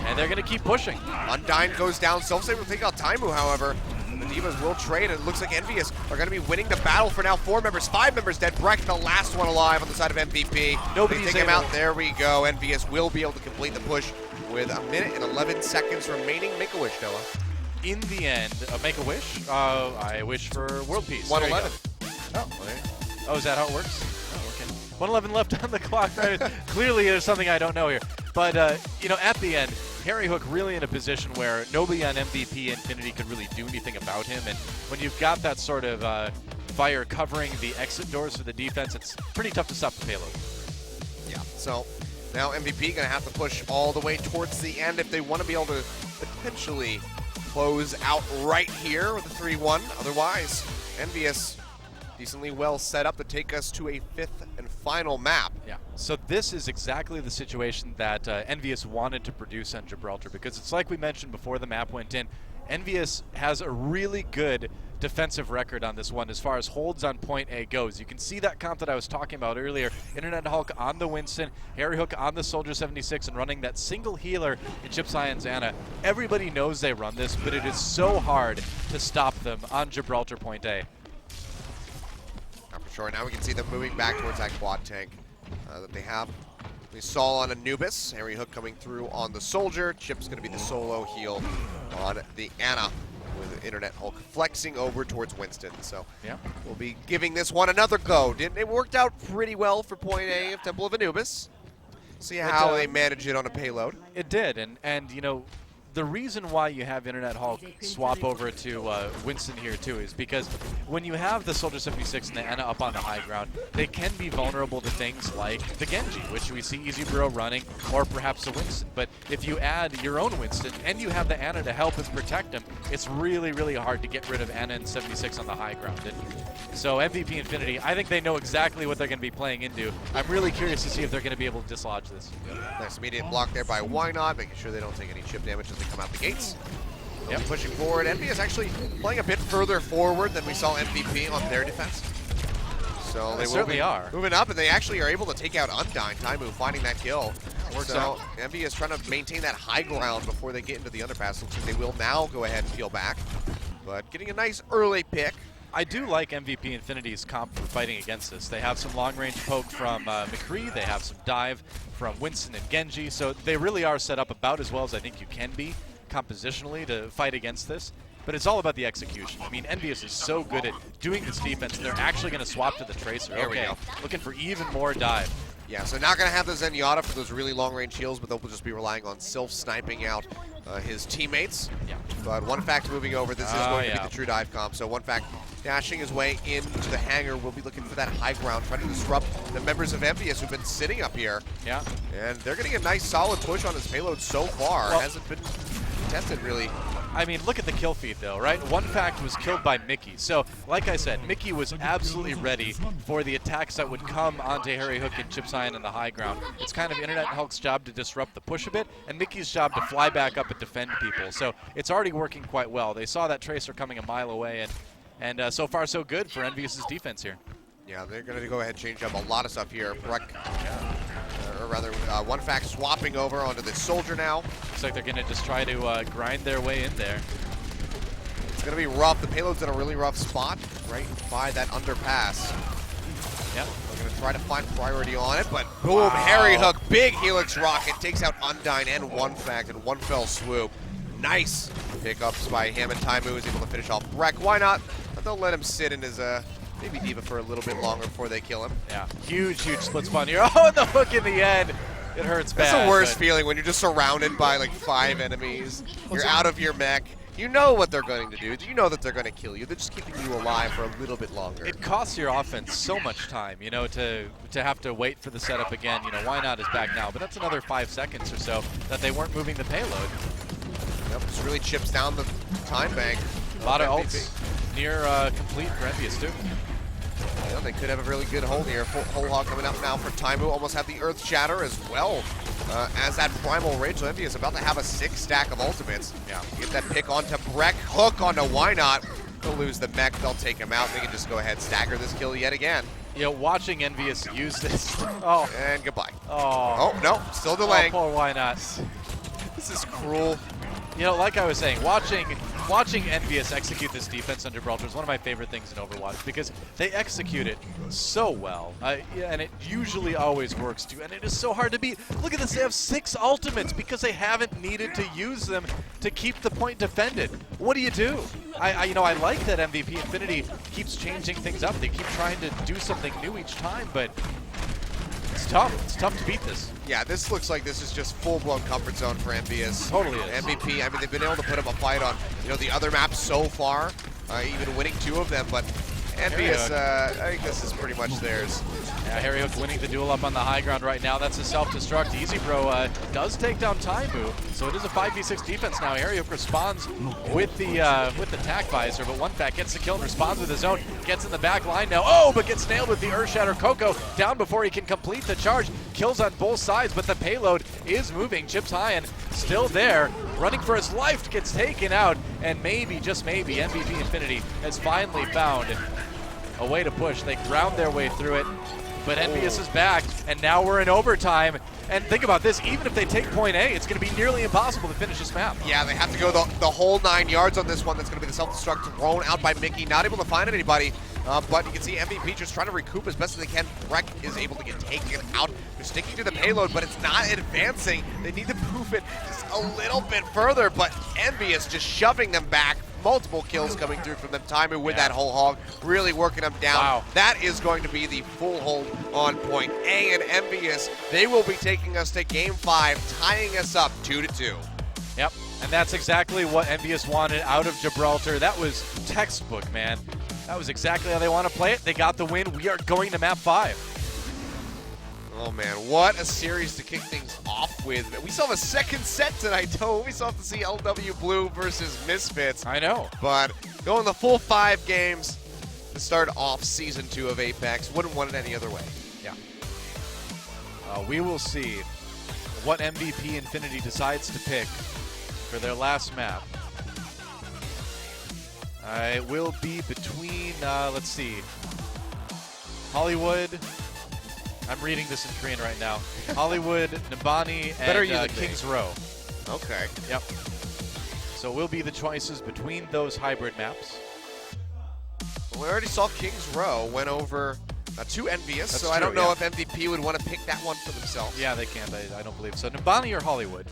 And they're gonna keep pushing. Undyne goes down. Self-save will take out Taimu, however. The Divas will trade, and it looks like EnVyUs are going to be winning the battle for now. 4 members, 5 members dead. Breck, the last one alive on the side of MVP. Nobody's they take him out. There we go. EnVyUs will be able to complete the push with 1 minute and 11 seconds remaining. Make a wish, Noah. In the end, make a wish? I wish for world peace. 111. Oh, is that how it works? Oh, okay. 111 left on the clock. Clearly, there's something I don't know here. But, at the end, Harry Hook really in a position where nobody on MVP Infinity could really do anything about him. And when you've got that sort of fire covering the exit doors for the defense, it's pretty tough to stop the payload. Yeah, so now MVP going to have to push all the way towards the end if they want to be able to potentially close out right here with a 3-1. Otherwise, EnVyUs decently well set up to take us to a 5th and final map. Yeah, so this is exactly the situation that EnVyUs wanted to produce on Gibraltar, because it's like we mentioned before the map went in, EnVyUs has a really good defensive record on this one as far as holds on point A goes. You can see that comp that I was talking about earlier. Internet Hulk on the Winston, Harry Hook on the Soldier 76, and running that single healer in Chip Science Anna. Everybody knows they run this, but it is so hard to stop them on Gibraltar point A. For sure. Now we can see them moving back towards that quad tank that they have. We saw on Anubis. Harry Hook coming through on the Soldier. Chip's going to be the solo heal on the Anna, with Internet Hulk flexing over towards Winston. So yeah, we'll be giving this one another go. It worked out pretty well for point A of Temple of Anubis. See how they manage it on a payload. It did, and the reason why you have Internet Hulk swap over to Winston here too is because when you have the Soldier 76 and the Anna up on the high ground, they can be vulnerable to things like the Genji, which we see Easy Bro running, or perhaps a Winston. But if you add your own Winston and you have the Anna to help and protect him, it's really, really hard to get rid of Anna and 76 on the high ground. And so MVP Infinity, I think they know exactly what they're going to be playing into. I'm really curious to see if they're going to be able to dislodge this. Nice immediate block there by Why Not, making sure they don't take any chip damage as they come out the gates. Yep. Pushing forward. MVP is actually playing a bit further forward than we saw MVP on their defense. So they certainly are moving up, and they actually are able to take out Undyne. Taimu finding that kill. Works so out. MVP is trying to maintain that high ground before they get into the underpass. Looks like they will now go ahead and peel back. But getting a nice early pick. I do like MVP Infinity's comp for fighting against this. They have some long-range poke from McCree. They have some dive from Winston and Genji. So they really are set up about as well as I think you can be compositionally to fight against this. But it's all about the execution. I mean, EnVyUs is so good at doing this defense. They're actually going to swap to the Tracer. There we go. Looking for even more dive. Yeah, so not going to have the Zenyatta for those really long-range heals, but they'll just be relying on self-sniping out his teammates. Yeah. But One Fact moving over. This is going to be the true dive comp. So One Fact dashing his way into the hangar. We'll be looking for that high ground, trying to disrupt the members of EnVyUs who've been sitting up here. Yeah. And they're getting a nice solid push on his payload so far. Well, it hasn't been tested really. I mean, look at the kill feed, though, right? One Fact was killed by Mickey. So, like I said, Mickey was absolutely ready for the attacks that would come onto Harry Hook and Chip Cyan in the high ground. It's kind of Internet Hulk's job to disrupt the push a bit, and Mickey's job to fly back up and defend people. So it's already working quite well. They saw that Tracer coming a mile away, and so far so good for EnVyUs' defense here. Yeah, they're going to go ahead and change up a lot of stuff here. Breck, or rather, One Fact swapping over onto the Soldier now. Looks like they're going to just try to grind their way in there. It's going to be rough. The payload's in a really rough spot right by that underpass. Yep. We're going to try to find priority on it, but boom, Wow. Harry Hook, big Helix rocket, takes out Undyne and One Fact in one fell swoop. Nice pickups by him, and Taimu is able to finish off Breck. Why not? But they'll let him sit in his maybe Diva for a little bit longer before they kill him. Yeah, huge split spawn here. Oh, and the hook in the end. It hurts bad. That's the worst but feeling when you're just surrounded by like 5 enemies. You're out of your mech. You know what they're going to do. You know that they're going to kill you. They're just keeping you alive for a little bit longer. It costs your offense so much time, you know, to have to wait for the setup again. You know, Why Not is back now, but that's another 5 seconds or so that they weren't moving the payload. Yep, this really chips down the time bank. A lot of ults near complete for EnVyUs too. Yeah, they could have a really good hold here. Whole hog coming up now for Taimu. Almost have the Earth Shatter as well as that Primal Rage. So EnVyUs about to have a 6 stack of ultimates. Yeah. Get that pick onto Breck. Hook onto Why Not. They'll lose the mech. They'll take him out. They can just go ahead and stagger this kill yet again. You know, watching EnVyUs use this. Oh. And goodbye. Oh. Oh, no. Still delaying. Oh, poor Why Not. This is cruel. You know, like I was saying, watching EnVyUs execute this defense on Gibraltar is one of my favorite things in Overwatch because they execute it so well, and it usually always works too. And it is so hard to beat. Look at this; they have 6 ultimates because they haven't needed to use them to keep the point defended. What do you do? I like that MVP Infinity keeps changing things up. They keep trying to do something new each time, but it's tough. It's tough to beat this. Yeah, this looks like this is just full-blown comfort zone for EnVyUs. Totally is. MVP, I mean, they've been able to put up a fight on, the other maps so far, even winning 2 of them, but EnVyUs, I think this is pretty much theirs. Yeah, Harry Hook winning the duel up on the high ground right now. That's a self-destruct. Easy Bro does take down Taimu, so it is a 5v6 defense now. Harry Hook responds with the tack visor, but One Fact gets the kill and responds with his own. Gets in the back line now. Oh, but gets nailed with the Earth Shatter. Coco down before he can complete the charge. Kills on both sides, but the payload is moving. Chip Cyan still there, running for his life, gets taken out, and maybe, just maybe, MVP Infinity has finally found a way to push. They ground their way through it, but EnVyUs is back, and now we're in overtime. And think about this, even if they take point A, it's going to be nearly impossible to finish this map. Yeah, they have to go the whole 9 yards on this one. That's going to be the self-destruct thrown out by Mickey, not able to find anybody. But you can see MVP just trying to recoup as best as they can. Breck is able to get taken out. They're sticking to the payload, but it's not advancing. They need to move it just a little bit further, but EnVyUs just shoving them back. Multiple kills coming through from them. Taimu with that whole hog, really working them down. Wow. That is going to be the full hold on point A, and EnVyUs, they will be taking us to Game 5, tying us up 2-2. Yep, and that's exactly what EnVyUs wanted out of Gibraltar. That was textbook, man. That was exactly how they want to play it. They got the win. We are going to map 5. Oh man, what a series to kick things off with. We still have a second set tonight, though. We still have to see LW Blue versus Misfits. I know. But going the full 5 games to start off Season 2 of Apex. Wouldn't want it any other way. Yeah. We will see what MVP Infinity decides to pick for their last map. It will be between, let's see, Hollywood. I'm reading this in Korean right now. Hollywood, Nabani, and Kings Row. Okay. Yep. So it will be the choices between those hybrid maps. Well, we already saw Kings Row went over to EnVyUs, so I don't know if MVP would want to pick that one for themselves. Yeah, they can't. I don't believe so. Nabani or Hollywood?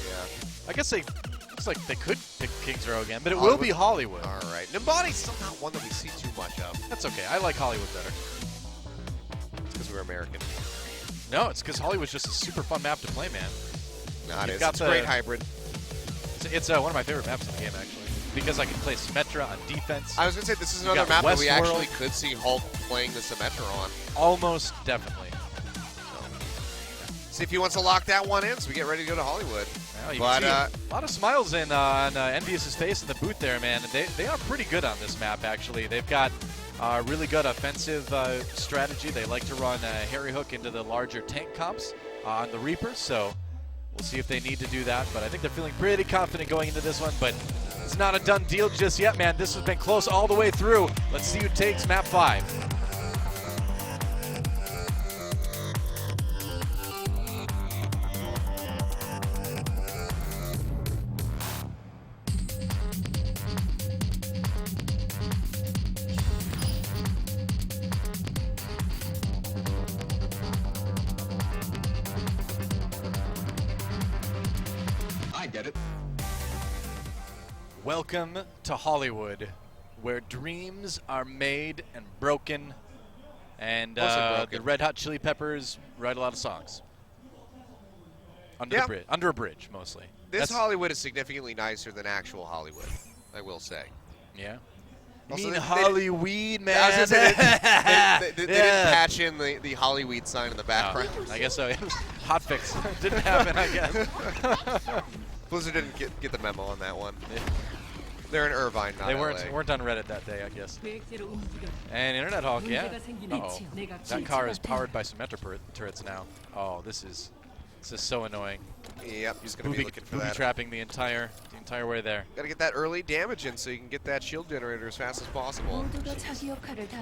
Yeah. I guess looks like they could pick Kings Row again, but it will be Hollywood. All right. Nabani's still not one that we see too much of. That's okay. I like Hollywood better. Because we're American. No, it's because Hollywood's just a super fun map to play, man. No, it is. Got It's a great hybrid. It's one of my favorite maps in the game, actually, because I can play Symmetra on defense. I was going to say, this is You another got map that we Westworld. actually could see Hulk playing the Symmetra on. Almost definitely. See if he wants to lock that one in so we get ready to go to Hollywood. Well, you But can see a lot of smiles on EnVyUs' face in the booth there, man. They are pretty good on this map, actually. They've got really good offensive strategy. They like to run Harry Hook into the larger tank comps on the Reapers, so we'll see if they need to do that. But I think they're feeling pretty confident going into this one, but it's not a done deal just yet, man. This has been close all the way through. Let's see who takes map 5. I get it. Welcome to Hollywood, where dreams are made and broken, and Mostly broken. the Red Hot Chili Peppers write a lot of songs. Under Yeah. the bridge, under a bridge, mostly. This That's- Hollywood is significantly nicer than actual Hollywood, I will say. Yeah. You Also, mean they- Hollyweed, man? I was gonna say, they didn't Yeah. patch in the Hollyweed sign in the background. I guess so. Hot fix. Didn't happen, I guess. Blizzard didn't get the memo on that one. They're in Irvine, not They LA. weren't on Reddit that day, I guess. And Internet Hawk, yeah. Uh-oh. That car is powered by Symmetra turrets now. Oh, this is so annoying. Yep, he's going to be looking for that. Trapping the entire way there. Got to get that early damage in so you can get that shield generator as fast as possible.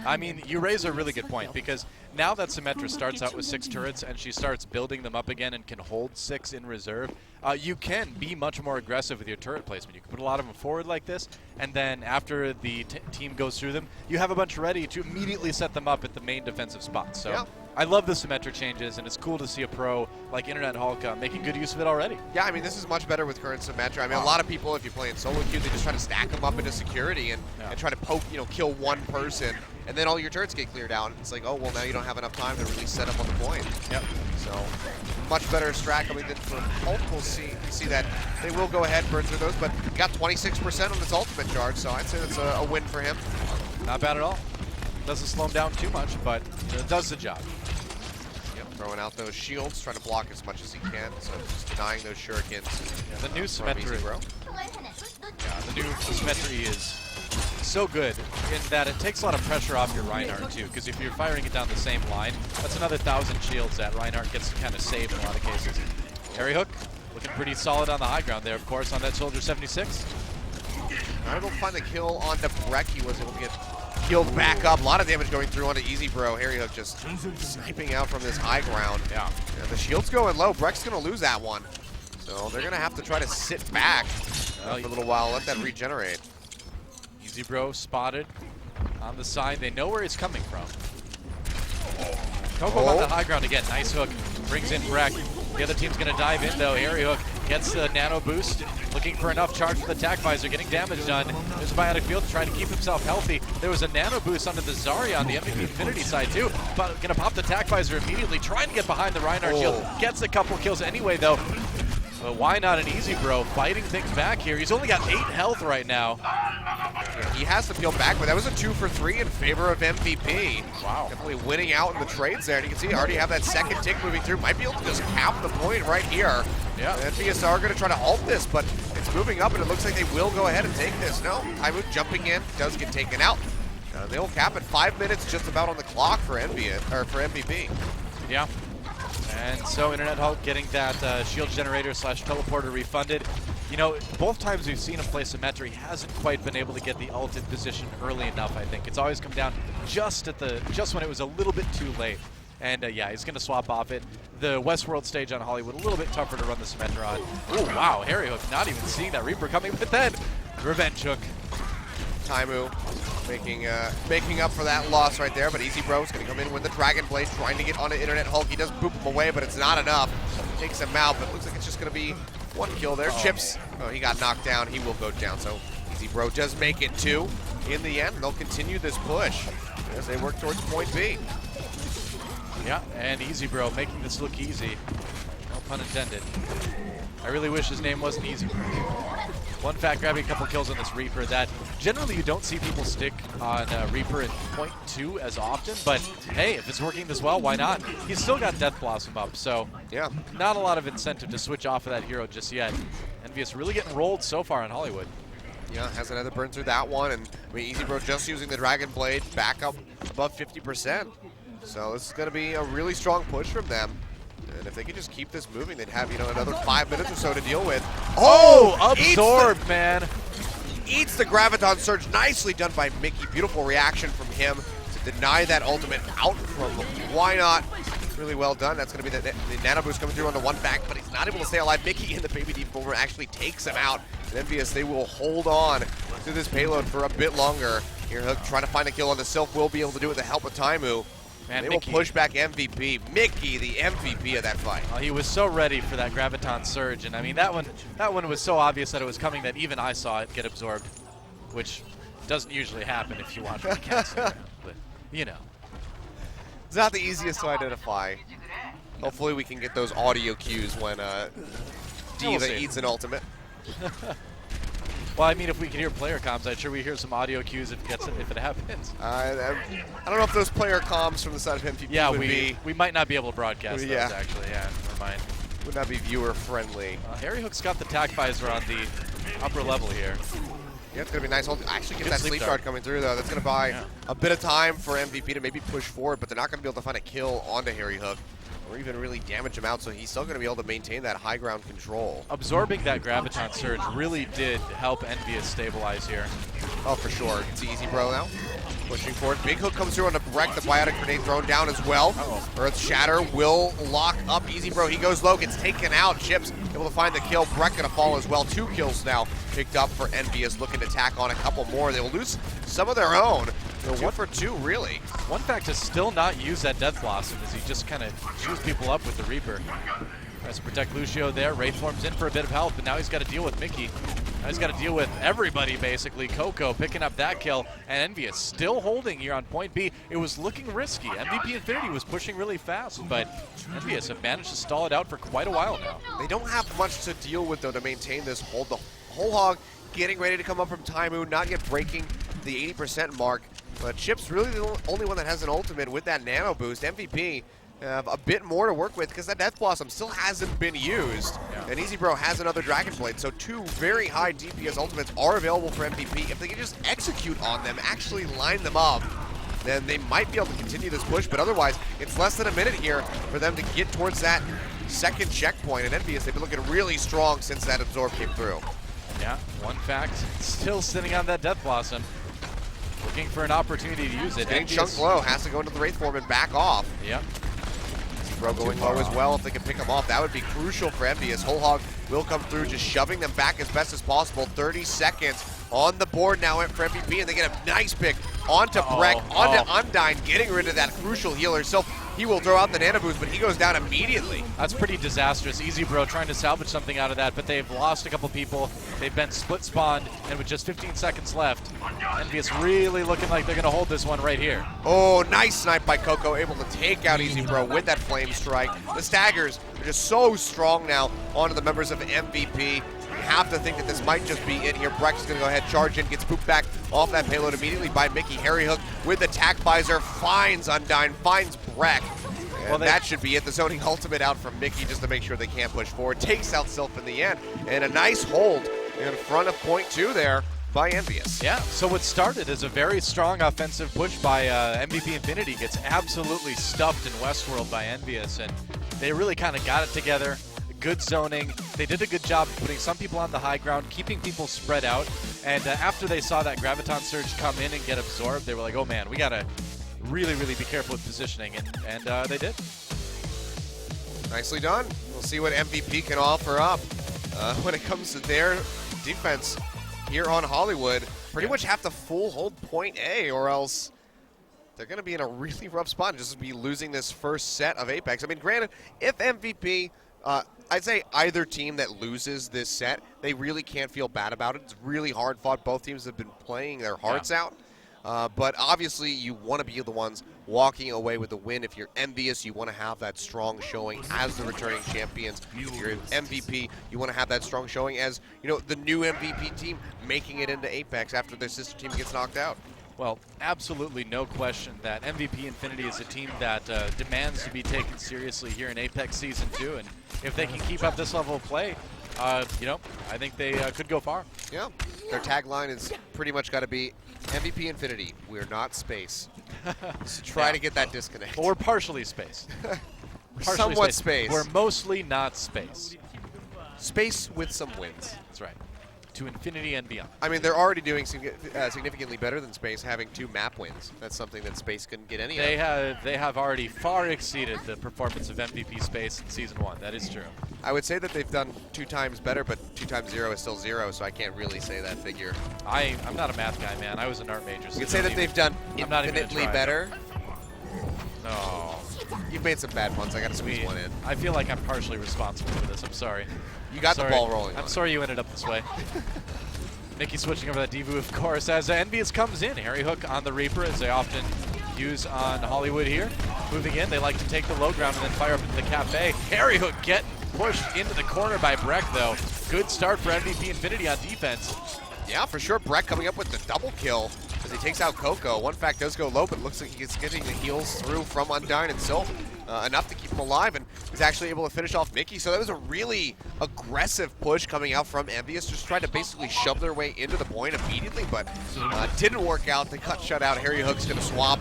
I mean, you raise a really good point, because now that Symmetra starts out with 6 turrets and she starts building them up again and can hold 6 in reserve, you can be much more aggressive with your turret placement. You can put a lot of them forward like this, and then after the team goes through them, you have a bunch ready to immediately set them up at the main defensive spots. So Yeah. I love the Symmetra changes, and it's cool to see a pro like Internet Hulk making good use of it already. Yeah, I mean, this is much better with current Symmetra. I mean, a lot of people, if you play in solo queue, they just try to stack them up into security and try to poke, kill one person, and then all your turrets get cleared out. And it's like, oh, well, now you don't have enough time to really set up on the point. Yep. So, much better strat coming in from Hulk. We'll see that they will go ahead and burn through those, but got 26% on its ultimate charge, so I'd say that's a win for him. Not bad at all. Doesn't slow him down too much, but it does the job. Yep, throwing out those shields, trying to block as much as he can, so just denying those shurikens. Yeah, the new from Easy Symmetra, Bro. yeah, the new Symmetra is so good in that it takes a lot of pressure off your Reinhardt too, because if you're firing it down the same line, that's another 1,000 shields that Reinhardt gets to kind of save in a lot of cases. Harry Hook looking pretty solid on the high ground there, of course, on that Soldier 76. Not able to find the kill on Breck. He was able to get healed back up. A lot of damage going through onto Easy Bro. Harry Hook just sniping out from this high ground. Yeah. And the shield's going low. Breck's going to lose that one. So they're going to have to try to sit back for a little while, let that regenerate. Easy Bro spotted on the side. They know where he's coming from. Coco on the high ground again. Nice hook. Brings in Breck. The other team's going to dive in, though. Harry Hook gets the nano boost. Looking for enough charge for the attack visor. Getting damage done. There's a biotic field trying to keep himself healthy. There was a nano boost onto the Zarya on the MVP Infinity side, too. But going to pop the attack visor immediately. Trying to get behind the Reinhardt shield. Gets a couple kills anyway, though. But why not an Easy Bro fighting things back here? He's only got 8 health right now. Yeah, he has to peel back, but that was a 2 for 3 in favor of MVP. Wow. Definitely winning out in the trades there. And you can see already have that second tick moving through. Might be able to just cap the point right here. Yeah. And EnVyUs are going to try to halt this, but it's moving up, and it looks like they will go ahead and take this. No, Taimu jumping in, does get taken out. They'll cap it 5 minutes just about on the clock for MVP. Yeah. And so Internet Hulk getting that shield generator / teleporter refunded. You know, both times we've seen him play Symmetra, he hasn't quite been able to get the ult in position early enough, I think. It's always come down just when it was a little bit too late. And yeah, he's going to swap off it. The Westworld stage on Hollywood, a little bit tougher to run the Symmetra on. Oh, wow, Harry Hook not even seeing that Reaper coming, but then Revenge Hook. Taimu making up for that loss right there, but Easy Bro's going to come in with the Dragon Blade, trying to get onto Internet Hulk. He does boop him away, but it's not enough. Takes him out, but it looks like it's just going to be 1 kill there. Chips, he got knocked down. He will go down, so Easy Bro does make it 2 in the end. They'll continue this push as they work towards point B. Yeah, and Easy Bro making this look easy. No pun intended. I really wish his name wasn't Easy Bro. One fat grabbing a couple kills on this Reaper that Generally, you don't see people stick on Reaper in point 2 as often, but hey, if it's working this well, why not? He's still got Death Blossom up, so yeah, not a lot of incentive to switch off of that hero just yet. EnVyUs really getting rolled so far on Hollywood. Yeah, has another burn through that one, and I mean, EasyBro just using the Dragon Blade back up above 50%. So this is going to be a really strong push from them. And if they could just keep this moving, they'd have, you know, another 5 minutes or so to deal with. Oh, absorbed, man. Eats the Graviton Surge. Nicely done by Mickey. Beautiful reaction from him to deny that ultimate out from Why Not. Really well done. That's going to be the Nano Boost coming through on the one back, but he's not able to stay alive. Mickey in the Baby Deep Boomer actually takes him out. And EnVyUs, they will hold on to this payload for a bit longer. Here, Hook trying to find a kill on the Sylph, will be able to do it with the help of Taimu. Man, they Mickey will push back MVP. Mickey, the MVP of that fight. He was so ready for that Graviton Surge, and I mean, that one was so obvious that it was coming that even I saw it get absorbed, which doesn't usually happen if you watch the cast around, but you know. It's not the easiest to identify. Hopefully we can get those audio cues when Diva eats an ultimate. Well, I mean, if we can hear player comms, I'm sure we hear some audio cues if it happens. I don't know if those player comms from the side of MVP would be... we might not be able to broadcast Yeah. those, actually. Yeah, never mind. Would not be viewer friendly. Harry Hook's got the tac visor on the upper level here. Yeah, it's going to be nice. Actually get Good that sleep sleep dart shard coming through, though. That's going to buy a bit of time for MVP to maybe push forward, but they're not going to be able to find a kill onto Harry Hook or even really damage him out, so he's still going to be able to maintain that high ground control. Absorbing that Graviton Surge really did help EnVyUs stabilize here. Oh, for sure. You can see EasyBro now pushing forward. Big Hook comes through on the Breck, the biotic grenade thrown down as well. Earth Shatter will lock up EasyBro. He goes low, gets taken out. Chips able to find the kill. Breck gonna fall as well. 2 kills now picked up for EnVyUs, looking to tack on a couple more. They will lose some of their own. 2 for 2, really. One fact to still not use that Death Blossom is he just kind of chews people up with the Reaper. Tries to protect Lucio there. Wraithform's in for a bit of help, but now he's got to deal with Mickey. Now he's got to deal with everybody, basically. Coco picking up that kill, and EnVyUs still holding here on point B. It was looking risky. MVP Infinity was pushing really fast, but EnVyUs have managed to stall it out for quite a while now. They don't have much to deal with, though, to maintain this hold. The whole hog getting ready to come up from Taimu, not yet breaking the 80% mark. But Chip's really the only one that has an ultimate with that nano boost. MVP have a bit more to work with because that Death Blossom still hasn't been used. And EasyBro has another Dragon Blade, so 2 very high DPS ultimates are available for MVP. If they can just execute on them, actually line them up, then they might be able to continue this push, but otherwise, it's less than a minute here for them to get towards that second checkpoint. And EnVyUs, they've been looking really strong since that Absorb came through. Yeah, one fact, still sitting on that Death Blossom. Looking for an opportunity to use it. Getting chunked low, has to go into the Wraithform and back off. Yep. Bro going low as well. If they can pick him off, that would be crucial for EnVyUs. Whole Hog will come through, just shoving them back as best as possible. 30 seconds on the board now for MVP, and they get a nice pick onto Breck, onto Undyne, getting rid of that crucial healer. So he will throw out the nano boost, but he goes down immediately. That's pretty disastrous. EasyBro trying to salvage something out of that, but they've lost a couple people. They've been split spawned, and with just 15 seconds left, EnVyUs really looking like they're going to hold this one right here. Oh, nice snipe by Coco, able to take out EasyBro with that flame strike. The staggers are just so strong now onto the members of MVP. You have to think that this might just be it here. Breck is going to go ahead, charge in, gets pooped back off that payload immediately by Mickey. Harry Hook with the tac visor, finds Undyne, finds Breck. And that should be it. The zoning ultimate out from Mickey just to make sure they can't push forward. Takes out Sylph in the end. And a nice hold in front of point 2 there by EnVyUs. Yeah, so what started as a very strong offensive push by MVP Infinity gets absolutely stuffed in Westworld by EnVyUs, and they really kind of got it together. Good zoning. They did a good job of putting some people on the high ground, keeping people spread out, and after they saw that Graviton Surge come in and get absorbed, they were like, oh man, we got to really, really be careful with positioning, and they did. Nicely done. We'll see what MVP can offer up when it comes to their defense here on Hollywood. Pretty much have to full hold point A, or else they're going to be in a really rough spot and just be losing this first set of Apex. I mean, granted, if MVP, I'd say either team that loses this set, they really can't feel bad about it. It's really hard fought. Both teams have been playing their hearts out. But obviously, you want to be the ones walking away with the win. If you're EnVyUs, you want to have that strong showing as the returning champions. If you're MVP, you want to have that strong showing as, you know, the new MVP team making it into Apex after their sister team gets knocked out. Well, absolutely no question that MVP Infinity is a team that demands to be taken seriously here in Apex Season 2, and if they can keep up this level of play, you know, I think they could go far. Yeah, their tagline is pretty much got to be MVP Infinity, we're not space. So try to get that disconnect. Or partially space. Somewhat space. We're mostly not space. Space with some wins. That's right. To infinity and beyond. I mean, they're already doing significantly better than Space, having 2 map wins. That's something that Space couldn't get any of. They have already far exceeded the performance of MVP Space in Season 1. That is true. I would say that they've done 2 times better, but 2 times 0 is still 0, so I can't really say that figure. I'm not a math guy, man. I was an art major. So you could say that they've done infinitely better. No. You've made some bad ones. I got to squeeze one in. I feel like I'm partially responsible for this. I'm sorry. You got the ball rolling. I'm sorry you ended up this way. Mickey switching over that Divu, of course, as EnVyUs comes in. Harry Hook on the Reaper, as they often use on Hollywood here. Moving in, they like to take the low ground and then fire up into the cafe. Harry Hook getting pushed into the corner by Breck, though. Good start for MVP Infinity on defense. Yeah, for sure. Breck coming up with the double kill as he takes out Coco. One fact does go low, but it looks like he's getting the heals through from Undyne and Sylph. Enough to keep him alive, and he's actually able to finish off Mickey. So that was a really aggressive push coming out from EnVyUs, just trying to basically shove their way into the point immediately, but didn't work out. They got shut out. Harry Hook's going to swap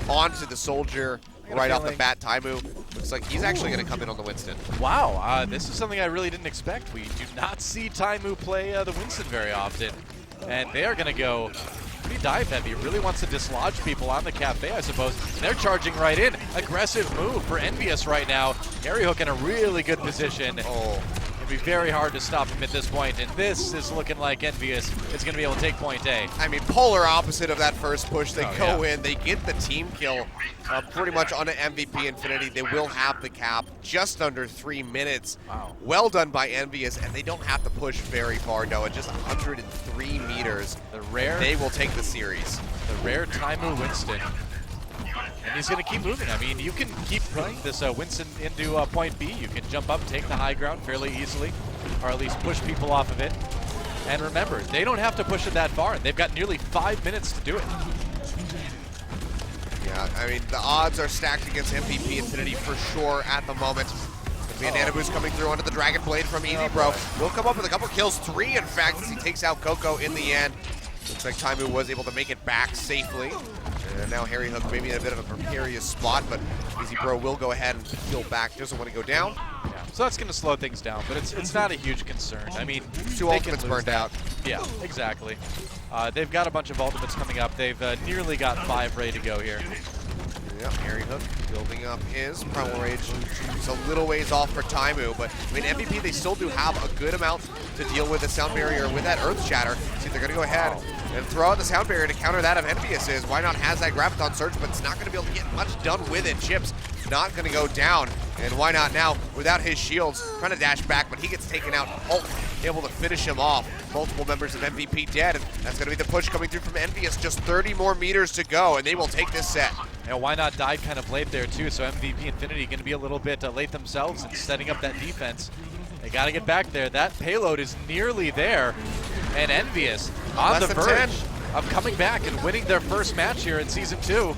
onto the Soldier right off the bat. Taimu looks like he's actually going to come in on the Winston. Wow, this is something I really didn't expect. We do not see Taimu play the Winston very often, and they are going to go pretty dive heavy. Really wants to dislodge people on the cafe, I suppose. They're charging right in. Aggressive move for EnVyUs right now. Harry Hook in a really good position. Oh. It'll be very hard to stop him at this point, and this is looking like EnVyUs is going to be able to take point A. I mean, polar opposite of that first push. They go in, they get the team kill pretty much on an MVP Infinity. They will have the cap just under 3 minutes. Wow. Well done by EnVyUs, and they don't have to push very far, Noah. Just 103 meters. They will take the series. The rare Taimu Winston. And he's going to keep moving. I mean, you can keep playing this Winston into point B. You can jump up, take the high ground fairly easily, or at least push people off of it. And remember, they don't have to push it that far. They've got nearly 5 minutes to do it. Yeah, I mean, the odds are stacked against MVP Infinity for sure at the moment. Banana Boost coming through onto the Dragon Blade from EasyBro. Will come up with a couple kills, 3 in fact, as he takes out Coco in the end. Looks like Taimu was able to make it back safely. And now Harry Hook maybe in a bit of a precarious spot, but EasyBro will go ahead and heal back. Doesn't want to go down. Yeah, so that's going to slow things down, but it's not a huge concern. I mean, 2 ultimates burned out. Yeah, exactly. They've got a bunch of ultimates coming up. They've nearly got 5 ready to go here. Yep, Harry Hook building up his Primal Rage. It's a little ways off for Taimu, but I mean, MVP, they still do have a good amount to deal with the Sound Barrier with that Earth Shatter. See, they're going to go ahead and throw out the Sound Barrier to counter that of EnVyUs. Why not has that Graviton Surge, but it's not going to be able to get much done with it. Chips not going to go down, and why not now without his shields, trying to dash back, but he gets taken out. Hulk able to finish him off. Multiple members of MVP dead, and that's going to be the push coming through from EnVyUs. Just 30 more meters to go, and they will take this set. And why not died kind of late there too, so MVP Infinity going to be a little bit late themselves in setting up that defense. They got to get back there. That payload is nearly there, and EnVyUs on the verge of coming back and winning their first match here in Season 2.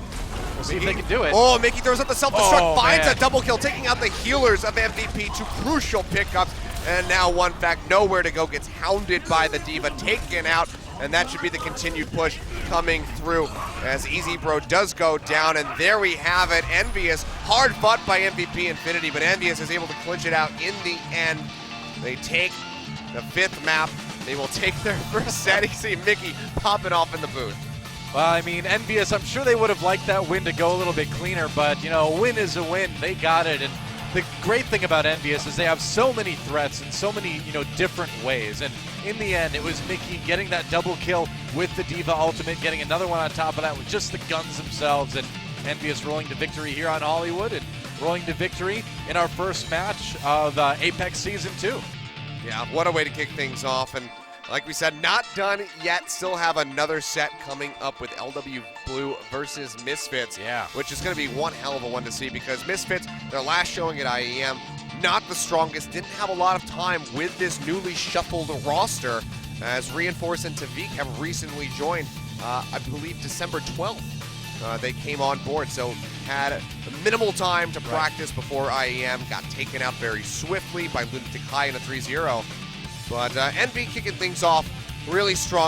We'll see if they can do it. Oh, Mickey throws up the self-destruct, finds man. a double kill, taking out the healers of MVP, 2 crucial pickups, and now One Fact, nowhere to go, gets hounded by the D.Va, taken out, and that should be the continued push coming through as EasyBro does go down, and there we have it. EnVyUs, hard fought by MVP Infinity, but EnVyUs is able to clinch it out in the end. They take the 5th map. They will take their first set. You see Mickey popping off in the booth. Well, I mean, EnVyUs, I'm sure they would have liked that win to go a little bit cleaner, but, you know, a win is a win. They got it, and the great thing about EnVyUs is they have so many threats in so many, you know, different ways. And in the end, it was Mickey getting that double kill with the D.Va ultimate, getting another one on top of that with just the guns themselves, and EnVyUs rolling to victory here on Hollywood and rolling to victory in our first match of Apex Season 2. Yeah, what a way to kick things off. And Like we said, not done yet. Still have another set coming up with LW Blue versus Misfits. Yeah. Which is going to be one hell of a one to see because Misfits, their last showing at IEM, not the strongest. Didn't have a lot of time with this newly shuffled roster as Reinforce and Tavik have recently joined, I believe, December 12th. They came on board, so had minimal time to practice before IEM. Got taken out very swiftly by Lunatic High in a 3-0. But EnVy kicking things off really strong.